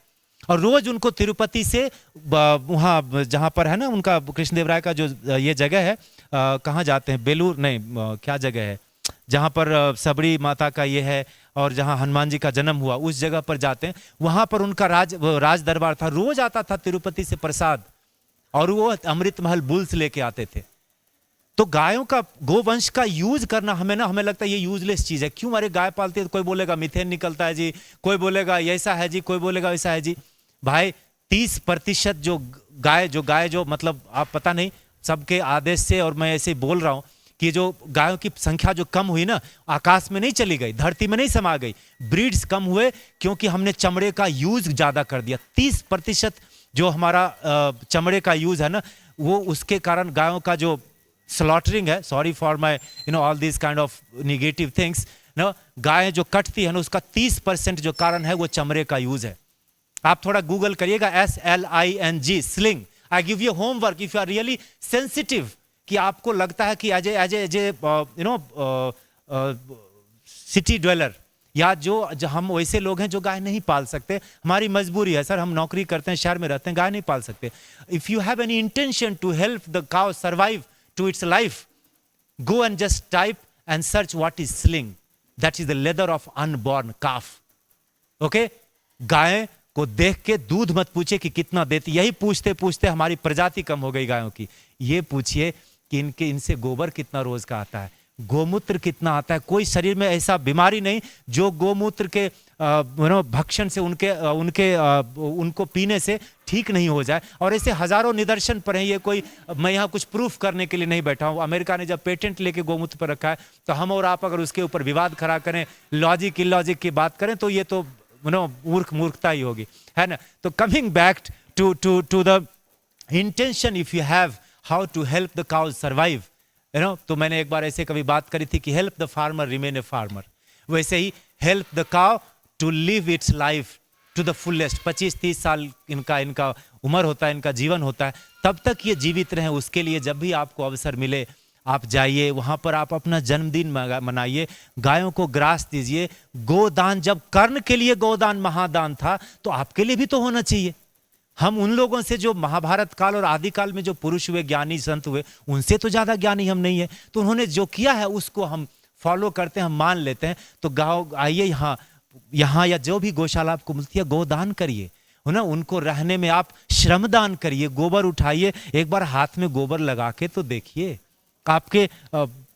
और रोज उनको तिरुपति से वहाँ जहाँ पर है ना उनका कृष्णदेवराय का जो ये जगह है, कहाँ जाते हैं, बेलूर नहीं, क्या जगह है जहाँ पर सबरी माता का ये है और जहाँ हनुमान जी का जन्म हुआ, उस जगह पर जाते हैं। वहाँ पर उनका राज दरबार था, रोज आता था तिरुपति से प्रसाद, और वो अमृत महल बुल्स लेके आते थे। तो गायों का, गोवंश का यूज करना हमें लगता है ये यूजलेस चीज है। क्यों अरे गाय पालते हैं तो कोई बोलेगा मीथेन निकलता है जी, कोई बोलेगा ऐसा है जी, कोई बोलेगा वैसा है जी। भाई 30% जो गाय जो मतलब आप पता नहीं सबके आदेश से, और मैं ऐसे बोल रहा हूं कि जो गायों की संख्या जो कम हुई ना, आकाश में नहीं चली गई, धरती में नहीं समा गई, ब्रीड्स कम हुए क्योंकि हमने चमड़े का यूज ज्यादा कर दिया। 30% जो हमारा चमड़े का यूज है ना, वो उसके कारण गायों का जो स्लॉटरिंग है, sorry for my all this kind of negative things ना, गाय जो कटती है ना उसका 30% जो कारण है वो चमड़े का यूज है। आप थोड़ा गूगल करिएगा, SLING, sling. I give you homework if you are really sensitive, कि आपको लगता है कि एज ए सिटी ड्वेलर, या जो हम वैसे लोग हैं जो गाय नहीं पाल सकते, हमारी मजबूरी है सर, हम नौकरी करते हैं, शहर में रहते हैं, गाय नहीं पाल सकते। If you have any intention to help the cow survive to its life, go and just type and search what is slink, that is the leather of unborn calf. Okay, गाय को देख के दूध मत पूछे कि कितना देती, यही पूछते पूछते हमारी प्रजाति कम हो गई गायों की। ये पूछिए कि इनसे गोबर कितना रोज का आता है, गोमूत्र कितना आता है। कोई शरीर में ऐसा बीमारी नहीं जो गोमूत्र के भक्षण से उनको पीने से ठीक नहीं हो जाए। और ऐसे हजारों निदर्शन पर हैं, ये कोई मैं यहाँ कुछ प्रूफ करने के लिए नहीं बैठा हूँ। अमेरिका ने जब पेटेंट लेके गोमूत्र पर रखा है, तो हम और आप अगर उसके ऊपर विवाद खड़ा करें, लॉजिक इलॉजिक की बात करें, तो ये तो मूर्खता ही होगी, है ना। तो coming back to the intention, if you have how to help the cow survive, तो मैंने एक बार ऐसे कभी बात करी थी कि help the farmer remain a farmer, वैसे ही help the cow to live its life to the fullest. 25-30 साल इनका उम्र होता है, इनका जीवन होता है, तब तक ये जीवित रहें। उसके लिए जब भी आपको अवसर मिले आप जाइए, वहां पर आप अपना जन्मदिन मनाइए, गायों को ग्रास दीजिए। गोदान, जब कर्ण के लिए गोदान महादान था, तो आपके लिए भी तो होना चाहिए। हम उन लोगों से जो महाभारत काल और आदि काल में जो पुरुष हुए, ज्ञानी संत हुए, उनसे तो ज्यादा ज्ञानी हम नहीं है। तो उन्होंने जो किया है उसको हम फॉलो करते हैं, हम मान लेते हैं। तो गाँव आइए, यहाँ या जो भी गौशाला आपको मिलती है, गोदान करिए, है ना। उनको रहने में आप श्रमदान करिए, गोबर उठाइए, एक बार हाथ में गोबर लगा के तो देखिए, आपके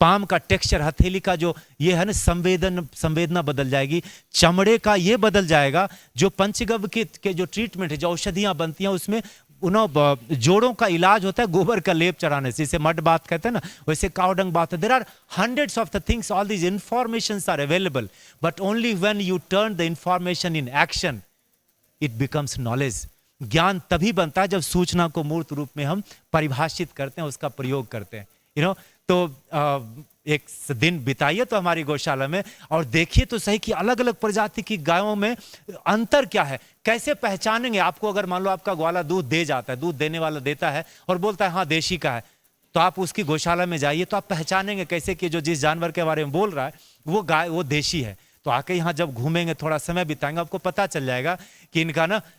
पाम का टेक्सचर, हथेली का जो ये है ना संवेदना बदल जाएगी, चमड़े का ये बदल जाएगा। जो पंचगव्य के जो ट्रीटमेंट है, जो औषधियां बनती हैं, उसमें जोड़ों का इलाज होता है गोबर का लेप चढ़ाने से, जिसे मड बात कहते हैं ना, वैसे कावडंग बात है। There are hundreds of the things, all these informations are available, but only when you turn the information in action it becomes knowledge. ज्ञान तभी बनता है जब सूचना को मूर्त रूप में हम परिभाषित करते हैं, उसका प्रयोग करते हैं। तो एक दिन बिताइए तो हमारी गौशाला में, और देखिए तो सही कि अलग अलग प्रजाति की गायों में अंतर क्या है, कैसे पहचानेंगे। आपको अगर मान लो आपका ग्वाला दूध दे जाता है, दूध देने वाला देता है और बोलता है हाँ देशी का है, तो आप उसकी गौशाला में जाइए तो आप पहचानेंगे कैसे कि जो जिस जानवर के बारे में बोल रहा है वो गाय, वो देशी है। तो आके यहाँ जब घूमेंगे, थोड़ा समय बिताएंगे, आपको पता चल जाएगा कि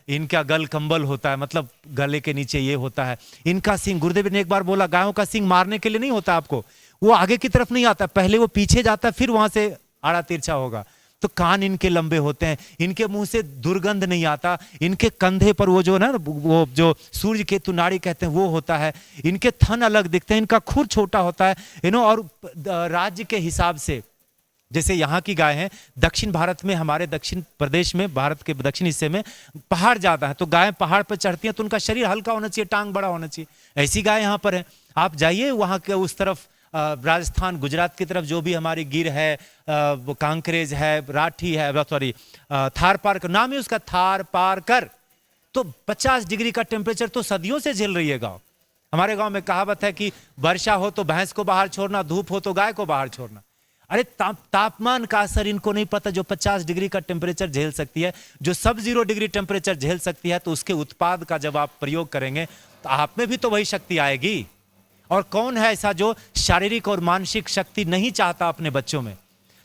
इनका गल कंबल होता है, मतलब गले के नीचे ये होता है। इनका सींग, गुरुदेव ने एक बार बोला, गायों का सींग मारने के लिए नहीं होता आपको, वो आगे की तरफ नहीं आता, पहले वो पीछे जाता है, फिर वहां से आड़ा तिरछा होगा। तो कान इनके लंबे होते हैं, इनके मुंह से दुर्गंध नहीं आता, इनके कंधे पर वो जो ना वो जो सूर्य केतु नाड़ी कहते हैं वो होता है, इनके थन अलग दिखते हैं, इनका खुर छोटा होता है, और राज्य के हिसाब से जैसे यहाँ की गाय हैं, दक्षिण भारत में, हमारे दक्षिण प्रदेश में, भारत के दक्षिण हिस्से में पहाड़ ज्यादा है, तो गाय पहाड़ पर चढ़ती हैं तो उनका शरीर हल्का होना चाहिए, टांग बड़ा होना चाहिए। ऐसी गाय यहाँ पर है। आप जाइए वहाँ के उस तरफ, राजस्थान गुजरात की तरफ, जो भी हमारी गिर है, वो कांकरेज है, राठी है, सॉरी थार पारकर नाम है उसका, थार पारकर, तो 50 डिग्री का टेम्परेचर तो सदियों से झेल रही है गाँव। हमारे गाँव में कहावत है कि वर्षा हो तो भैंस को बाहर छोड़ना, धूप हो तो गाय को बाहर छोड़ना। अरे तापमान का असर इनको नहीं पता। जो 50 डिग्री का टेम्परेचर झेल सकती है, जो सब 0 डिग्री टेम्परेचर झेल सकती है, तो उसके उत्पाद का जब आप प्रयोग करेंगे तो आप में भी तो वही शक्ति आएगी। और कौन है ऐसा जो शारीरिक और मानसिक शक्ति नहीं चाहता अपने बच्चों में?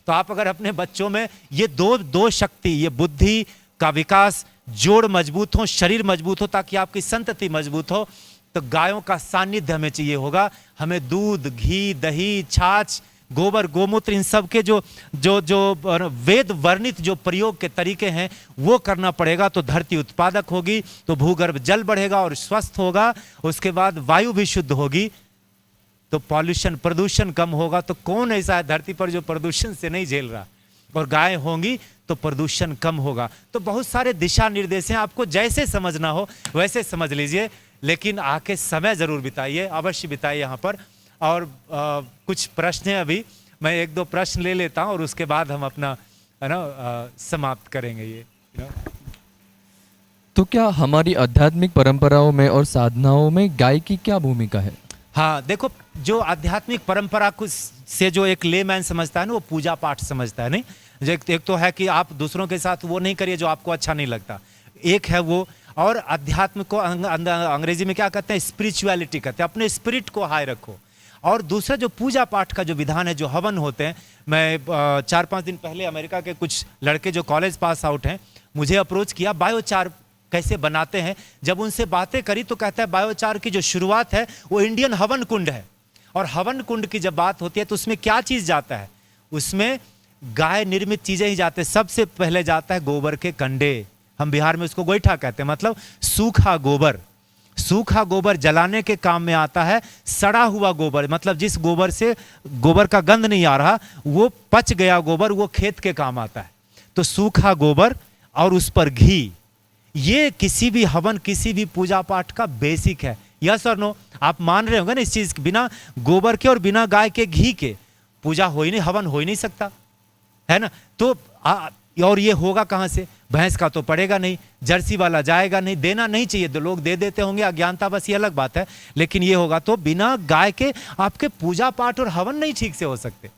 तो आप अगर अपने बच्चों में ये दो शक्ति, ये बुद्धि का विकास, जोड़ मजबूत हो, शरीर मजबूत हो, ताकि आपकी संतति मजबूत हो, तो गायों का सानिध्य हमें चाहिए होगा। हमें दूध, घी, दही, छाछ, गोबर, गोमूत्र, इन सब के जो जो जो वेद वर्णित जो प्रयोग के तरीके हैं वो करना पड़ेगा। तो धरती उत्पादक होगी, तो भूगर्भ जल बढ़ेगा और स्वस्थ होगा। उसके बाद वायु भी शुद्ध होगी, तो पॉल्यूशन, प्रदूषण कम होगा। तो कौन ऐसा है धरती पर जो प्रदूषण से नहीं झेल रहा? और गाय होंगी तो प्रदूषण कम होगा। तो बहुत सारे दिशा निर्देश हैं, आपको जैसे समझना हो वैसे समझ लीजिए, लेकिन आके समय जरूर बिताइए, अवश्य बिताइए यहाँ पर। और कुछ प्रश्न हैं, अभी मैं एक दो प्रश्न ले लेता हूँ और उसके बाद हम अपना है ना समाप्त करेंगे ये। तो क्या हमारी आध्यात्मिक परंपराओं में और साधनाओं में गाय की क्या भूमिका है? हाँ देखो, जो आध्यात्मिक परंपरा को से जो एक लेमैन समझता है ना, वो पूजा पाठ समझता है। नहीं, एक तो है कि आप दूसरों के साथ वो नहीं करिए जो आपको अच्छा नहीं लगता, एक है वो। और अध्यात्म को अंग्रेजी में क्या कहते हैं? स्पिरिचुअलिटी कहते हैं। अपने स्पिरिट को हाई रखो। और दूसरा जो पूजा पाठ का जो विधान है, जो हवन होते हैं, मैं 4-5 दिन पहले अमेरिका के कुछ लड़के जो कॉलेज पास आउट हैं मुझे अप्रोच किया, बायोचार कैसे बनाते हैं। जब उनसे बातें करी तो कहता है बायोचार की जो शुरुआत है वो इंडियन हवन कुंड है। और हवन कुंड की जब बात होती है तो उसमें क्या चीज जाता है? उसमें गाय निर्मित चीजें ही जाते हैं। सबसे पहले जाता है गोबर के कंडे, हम बिहार में उसको गोईठा कहते हैं, मतलब सूखा गोबर। सूखा गोबर जलाने के काम में आता है। सड़ा हुआ गोबर, मतलब जिस गोबर से गोबर का गंध नहीं आ रहा, वो पच गया गोबर, वो खेत के काम आता है। तो सूखा गोबर और उस पर घी, ये किसी भी हवन, किसी भी पूजा पाठ का बेसिक है। यस और नो? आप मान रहे होंगे ना इस चीज? बिना गोबर के और बिना गाय के घी के पूजा हो ही नहीं, हवन हो ही नहीं सकता, है ना? तो और ये होगा कहां से? भैंस का तो पड़ेगा नहीं, जर्सी वाला जाएगा नहीं, देना नहीं चाहिए, तो लोग दे देते होंगे, अज्ञानता बस, ये अलग बात है। लेकिन ये होगा तो बिना गाय के आपके पूजा पाठ और हवन नहीं ठीक से हो सकते।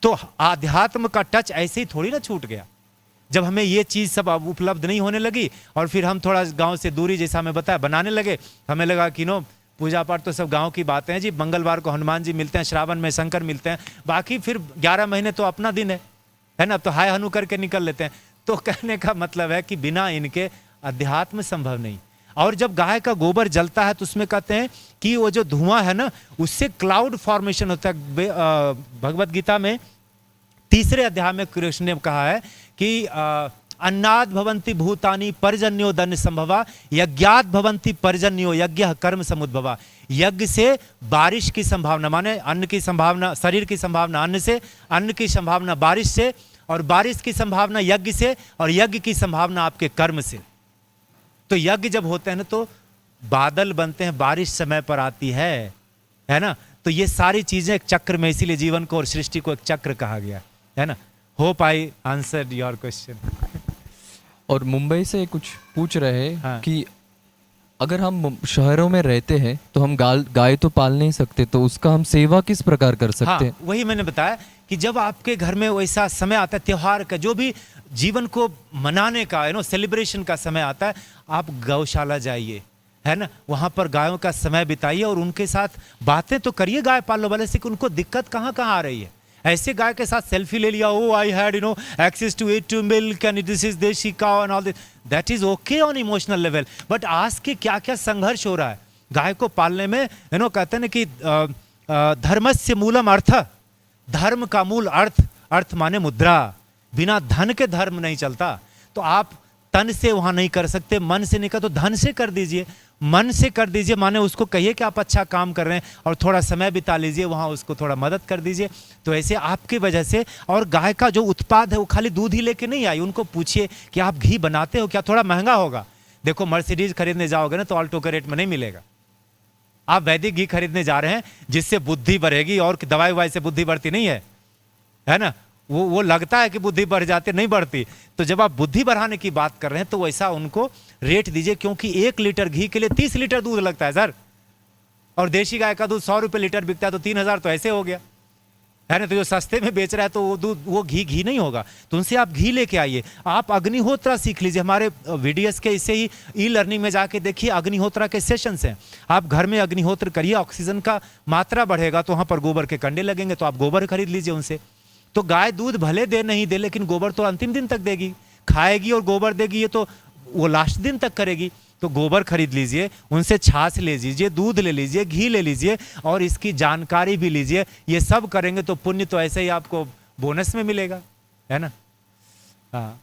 तो आध्यात्म का टच ऐसे ही थोड़ी ना छूट गया। जब हमें ये चीज सब अब उपलब्ध नहीं होने लगी और फिर हम थोड़ा गांव से दूरी, जैसा हमें बताया, बनाने लगे, हमें लगा कि नो पूजा पाठ तो सब गांव की बातें हैं जी, मंगलवार को हनुमान जी मिलते हैं, श्रावण में शंकर मिलते हैं, बाकी फिर 11 महीने तो अपना दिन है ना, तो हाय हनु करके निकल लेते हैं। तो कहने का मतलब है कि बिना इनके अध्यात्म संभव नहीं। और जब गाय का गोबर जलता है तो उसमें कहते हैं कि वो जो धुआं है ना, उससे क्लाउड फॉर्मेशन होता है। भगवत गीता में 3 अध्याय में कृष्ण ने कहा है कि अन्नाद भवंति भूतानि पर्जन्यो दन संभवा, यज्ञात भवंति पर्जन्यो यज्ञ कर्म समुद्भवा। यज्ञ से बारिश की संभावना, माने अन्न की संभावना, शरीर की संभावना अन्न से, अन्न की संभावना बारिश से, और बारिश की संभावना यज्ञ से, और यज्ञ की संभावना आपके कर्म से। तो यज्ञ जब होते हैं ना तो बादल बनते हैं, बारिश समय पर आती है ना। तो ये सारी चीजें एक चक्र में, इसीलिए जीवन को और सृष्टि को एक चक्र कहा गया है ना। Hope I answered your question. और मुंबई से कुछ पूछ रहे हैं हाँ। कि अगर हम शहरों में रहते हैं तो हम गाय तो पाल नहीं सकते, तो उसका हम सेवा किस प्रकार कर सकते हैं? वही मैंने बताया कि जब आपके घर में वैसा समय आता है, त्योहार का, जो भी जीवन को मनाने का सेलिब्रेशन का समय आता है, आप गौशाला जाइए, है ना, वहां पर गायों का समय बिताइए और उनके साथ बातें तो करिए गाय पालने वाले से कि उनको दिक्कत कहाँ कहाँ आ रही है। ऐसे गाय के साथ सेल्फी ले लिया, oh I had access to it to milk and this is desi cow and all this, that is okay on emotional level. But आज के क्या क्या संघर्ष हो रहा है गाय को पालने में, कहते हैं ना कि धर्मस्य मूलम अर्थ, धर्म का मूल अर्थ, अर्थ माने मुद्रा, बिना धन के धर्म नहीं चलता। तो आप तन से वहां नहीं कर सकते, मन से नहीं कर, तो धन से कर दीजिए, मन से कर दीजिए, माने उसको कहिए कि आप अच्छा काम कर रहे हैं और थोड़ा समय बिता लीजिए वहां, उसको थोड़ा मदद कर दीजिए। तो ऐसे आपकी वजह से, और गाय का जो उत्पाद है वो खाली दूध ही लेके नहीं आई, उनको पूछिए कि आप घी बनाते हो क्या, थोड़ा महंगा होगा। देखो मर्सिडीज खरीदने जाओगे ना तो ऑल्टो के रेट में नहीं मिलेगा। आप वैदिक घी खरीदने जा रहे हैं जिससे बुद्धि बढ़ेगी, और दवाई ववाई से बुद्धि बढ़ती नहीं है ना। वो लगता है कि बुद्धि बढ़ जाती, नहीं बढ़ती। तो जब आप बुद्धि बढ़ाने की बात कर रहे हैं तो वैसा उनको रेट दीजिए, क्योंकि 1 लीटर घी के लिए 30 लीटर दूध लगता है सर, और देशी गाय का दूध 100 रुपये लीटर बिकता है, तो 3000 तो ऐसे हो गया, है ना। तो जो सस्ते में बेच रहा है तो वो दूध, वो घी नहीं होगा। तो उनसे आप घी लेके आइए। आप अग्निहोत्रा सीख लीजिए, हमारे वीडियोस के इससे ही ई लर्निंग में जाके देखिए, अग्निहोत्रा के सेशंस हैं। आप घर में अग्निहोत्र करिए, ऑक्सीजन का मात्रा बढ़ेगा, तो वहाँ पर गोबर के कंडे लगेंगे, तो आप गोबर खरीद लीजिए उनसे। तो गाय दूध भले दे नहीं दे, लेकिन गोबर तो अंतिम दिन तक देगी। खाएगी और गोबर देगी, ये तो वो लास्ट दिन तक करेगी। तो गोबर खरीद लीजिए, उनसे छाछ ले लीजिए, दूध ले लीजिए, घी ले लीजिए और इसकी जानकारी भी लीजिए। ये सब करेंगे तो पुण्य तो ऐसे ही आपको बोनस में मिलेगा, है ना। हाँ।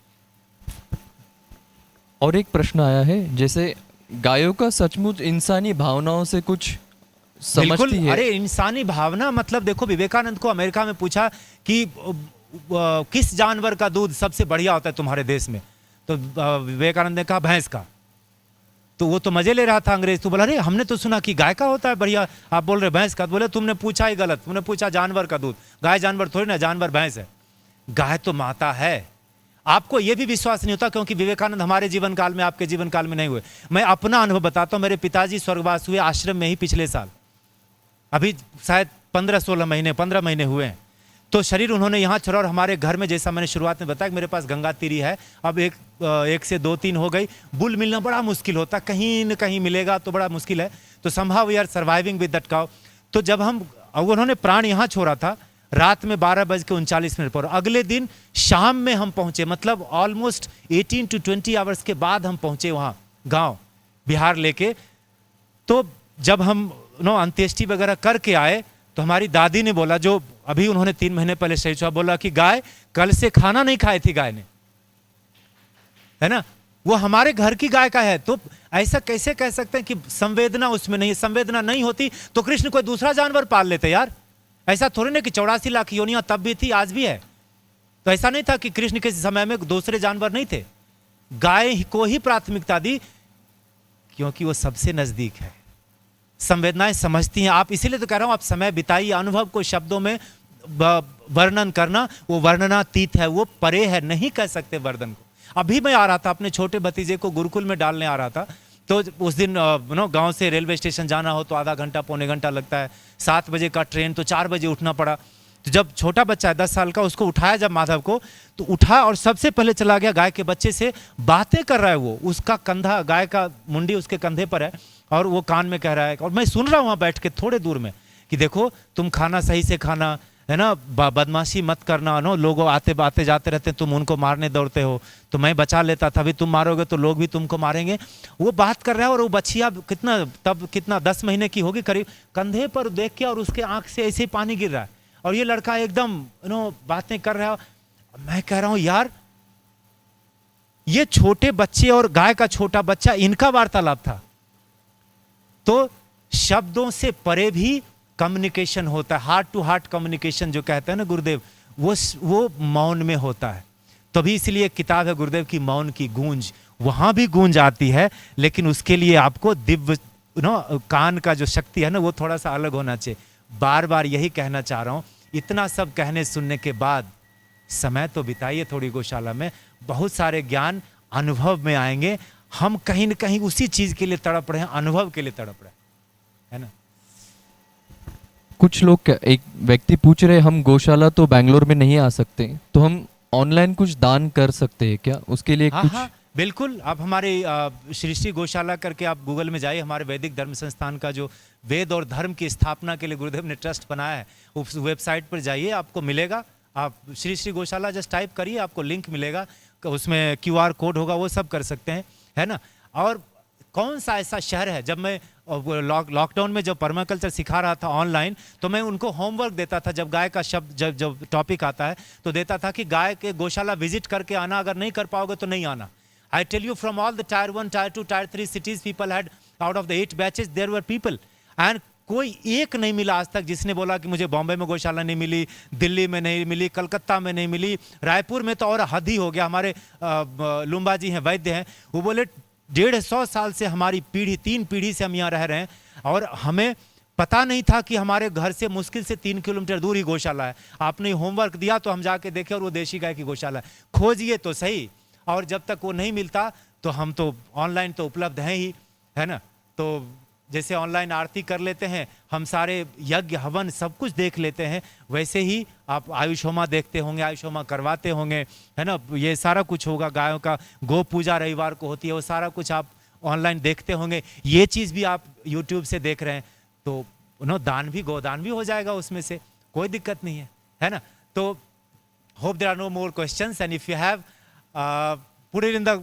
और एक प्रश्न आया है, जैसे गायों का सचमुच इंसानी भावनाओं से कुछ बिल्कुल। समझती है? अरे इंसानी भावना मतलब देखो, विवेकानंद को अमेरिका में पूछा कि किस जानवर का दूध सबसे बढ़िया होता है तुम्हारे देश में, तो विवेकानंद ने कहा भैंस का। तो वो तो मजे ले रहा था अंग्रेज, तो बोला अरे हमने तो सुना कि गाय का होता है बढ़िया, आप बोल रहे भैंस का। तो बोले तुमने पूछा ही गलत, तुमने पूछा जानवर का दूध। गाय जानवर थोड़ी ना, जानवर भैंस है, गाय तो माता है। आपको यह भी विश्वास नहीं होता क्योंकि विवेकानंद हमारे जीवन काल में, आपके जीवन काल में नहीं हुए। मैं अपना अनुभव बताता हूं, मेरे पिताजी स्वर्गवास हुए आश्रम में ही पिछले साल, अभी शायद 15 महीने हुए हैं। तो शरीर उन्होंने यहाँ छोड़ा और हमारे घर में, जैसा मैंने शुरुआत में बताया कि मेरे पास गंगा तीरी है, अब एक से 2-3 हो गई। बुल मिलना बड़ा मुश्किल होता, कहीं न कहीं मिलेगा तो बड़ा मुश्किल है। तो somehow we are surviving with that cow. तो जब हम, उन्होंने प्राण यहाँ छोड़ा था रात में 12:39 पर, अगले दिन शाम में हम पहुंचे, मतलब ऑलमोस्ट 18 to 20 आवर्स के बाद हम पहुंचे वहाँ गाँव बिहार लेके। तो जब हम अंत्येष्टि वगैरह करके आए तो हमारी दादी ने बोला, जो अभी उन्होंने 3 महीने पहले शहीद हुआ, बोला कि गाय कल से खाना नहीं खाई थी गाय ने, है ना, वो हमारे घर की गाय का है। तो ऐसा कैसे कह सकते हैं कि संवेदना उसमें नहीं है? संवेदना नहीं होती तो कृष्ण कोई दूसरा जानवर पाल लेते यार। ऐसा थोड़ी ना कि 84 लाख योनियां तब भी थी आज भी है। तो ऐसा नहीं था कि कृष्ण के समय में दूसरे जानवर नहीं थे, गाय को ही प्राथमिकता दी क्योंकि वो सबसे नजदीक है, संवेदनाएं समझती हैं। आप इसीलिए तो कह रहा हूं, आप समय बिताइए, अनुभव को शब्दों में वर्णन करना वो वर्णनातीत है, वो परे है, नहीं कह सकते वर्णन को। अभी मैं आ रहा था, अपने छोटे भतीजे को गुरुकुल में डालने आ रहा था, तो उस दिन गांव से रेलवे स्टेशन जाना हो तो आधा घंटा पौने घंटा लगता है, 7 बजे का ट्रेन, तो 4 बजे उठना पड़ा। तो जब छोटा बच्चा है 10 साल का, उसको उठाया जब माधव को, तो उठा और सबसे पहले चला गया गाय के बच्चे से बातें कर रहा है। वो उसका कंधा, गाय का मुंडी उसके कंधे पर है और वो कान में कह रहा है, और मैं सुन रहा हूं वहां बैठ के थोड़े दूर में, कि देखो तुम खाना सही से खाना, है ना, बदमाशी मत करना, नो लोग आते जाते रहते, तुम उनको मारने दौड़ते हो, तो मैं बचा लेता था, अभी तुम मारोगे तो लोग भी तुमको मारेंगे। वो बात कर रहा है और वो बच्चिया कितना 10 महीने की होगी करीब, कंधे पर देख के और उसके आंख से ऐसे पानी गिर रहा है और ये लड़का एकदम बातें कर रहा है। मैं कह रहा हूं यार, ये छोटे बच्चे और गाय का छोटा बच्चा, इनका वार्तालाप था। तो शब्दों से परे भी कम्युनिकेशन होता है, हार्ट टू हार्ट कम्युनिकेशन जो कहते हैं ना गुरुदेव, वो मौन में होता है। तभी इसलिए किताब है गुरुदेव की, मौन की गूंज, वहां भी गूंज आती है, लेकिन उसके लिए आपको दिव्य कान का जो शक्ति है ना, वो थोड़ा सा अलग होना चाहिए। बार बार यही कहना चाह रहा हूं, इतना सब कहने सुनने के बाद समय तो बिताइए थोड़ी गौशाला में, बहुत सारे ज्ञान अनुभव में आएंगे। हम कहीं न कहीं उसी चीज के लिए तड़प रहे हैं, अनुभव के लिए तड़प रहे हैं, है ना। कुछ लोग, एक व्यक्ति पूछ रहे, हम गौशाला तो बैंगलोर में नहीं आ सकते, तो हम ऑनलाइन कुछ दान कर सकते हैं क्या? उसके लिए कुछ? हाँ बिल्कुल। आप हमारे श्री श्री गौशाला करके आप गूगल में जाइए, हमारे वैदिक धर्म संस्थान का जो वेद और धर्म की स्थापना के लिए गुरुदेव ने ट्रस्ट बनाया है, उस वेबसाइट पर जाइए, आपको मिलेगा। आप श्री श्री गौशाला जस्ट टाइप करिए, आपको लिंक मिलेगा, उसमें QR कोड होगा, वो सब कर सकते हैं, है ना। और कौन सा ऐसा शहर है, जब मैं लॉकडाउन में जब पर्माकल्चर सिखा रहा था ऑनलाइन, तो मैं उनको होमवर्क देता था, जब गाय का शब्द जब टॉपिक आता है तो देता था कि गाय के गौशाला विजिट करके आना, अगर नहीं कर पाओगे तो नहीं आना। I tell you, from all the Tier 1, Tier 2, Tier 3 cities, people had, out of the 8 batches there were people, and कोई एक नहीं मिला आज तक जिसने बोला कि मुझे बॉम्बे में गौशाला नहीं मिली, दिल्ली में नहीं मिली, कलकत्ता में नहीं मिली, रायपुर में तो और हद ही हो गया। हमारे लुम्बा जी हैं, वैद्य हैं, वो बोले 150 साल से हमारी पीढ़ी, 3 पीढ़ी से हम यहाँ रह रहे हैं और हमें पता नहीं था कि हमारे घर से मुश्किल से 3 किलोमीटर दूर ही गौशाला है। आपने होमवर्क दिया तो हम जाके देखे और वो देशी गाय की गौशाला है। खोजिए तो सही, और जब तक वो नहीं मिलता तो हम तो ऑनलाइन तो उपलब्ध हैं ही, है ना। तो जैसे ऑनलाइन आरती कर लेते हैं हम, सारे यज्ञ हवन सब कुछ देख लेते हैं, वैसे ही आप आयुष होमा देखते होंगे, आयुष होमा करवाते होंगे, है ना। ये सारा कुछ होगा, गायों का गो पूजा रविवार को होती है, वो सारा कुछ आप ऑनलाइन देखते होंगे। ये चीज़ भी आप यूट्यूब से देख रहे हैं तो दान भी, गोदान भी हो जाएगा उसमें से, कोई दिक्कत नहीं है, है ना। तो hope there are no more questions, and if you have put it in the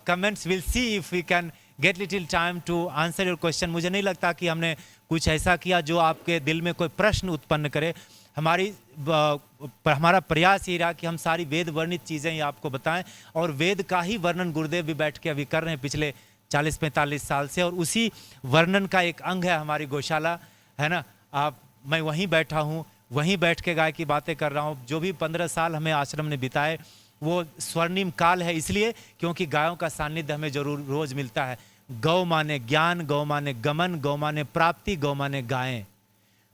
comments. We'll see if we can get little time to answer your question. मुझे नहीं लगता कि हमने कुछ ऐसा किया जो आपके दिल में कोई प्रश्न उत्पन्न करे. हमारा प्रयास ये रहा कि हम सारी वेद वर्णित चीज़ें ही आपको बताएं, और वेद का ही वर्णन गुरुदेव भी बैठ के अभी कर रहे हैं पिछले 40-45 साल से, और उसी वर्णन का एक अंग है हमारी गौशाला, है ना. मैं वहीं बैठा हूँ, वहीं बैठ के गाय की बातें कर रहा हूँ. जो भी 15 साल हमें आश्रम ने बिताए वो स्वर्णिम काल है, इसलिए क्योंकि गायों का सानिध्य हमें जरूर रोज मिलता है. गौ माने ज्ञान, गौ माने गमन, गौ माने प्राप्ति, गौ माने गायें.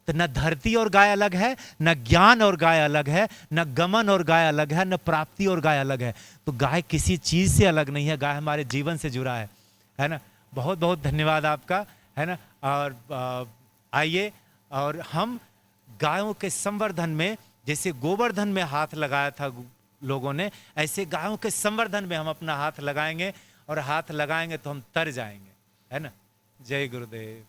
तो न धरती और गाय अलग है, न ज्ञान और गाय अलग है, न गमन और गाय अलग है, न प्राप्ति और गाय अलग है. तो गाय किसी चीज से अलग नहीं है, गाय हमारे जीवन से जुड़ा है ना. बहुत बहुत धन्यवाद आपका, है ना. और आइए, और हम गायों के संवर्धन में, जैसे गोवर्धन में हाथ लगाया था लोगों ने, ऐसे गायों के संवर्धन में हम अपना हाथ लगाएंगे, और हाथ लगाएंगे तो हम तर जाएंगे, है ना. जय गुरुदेव.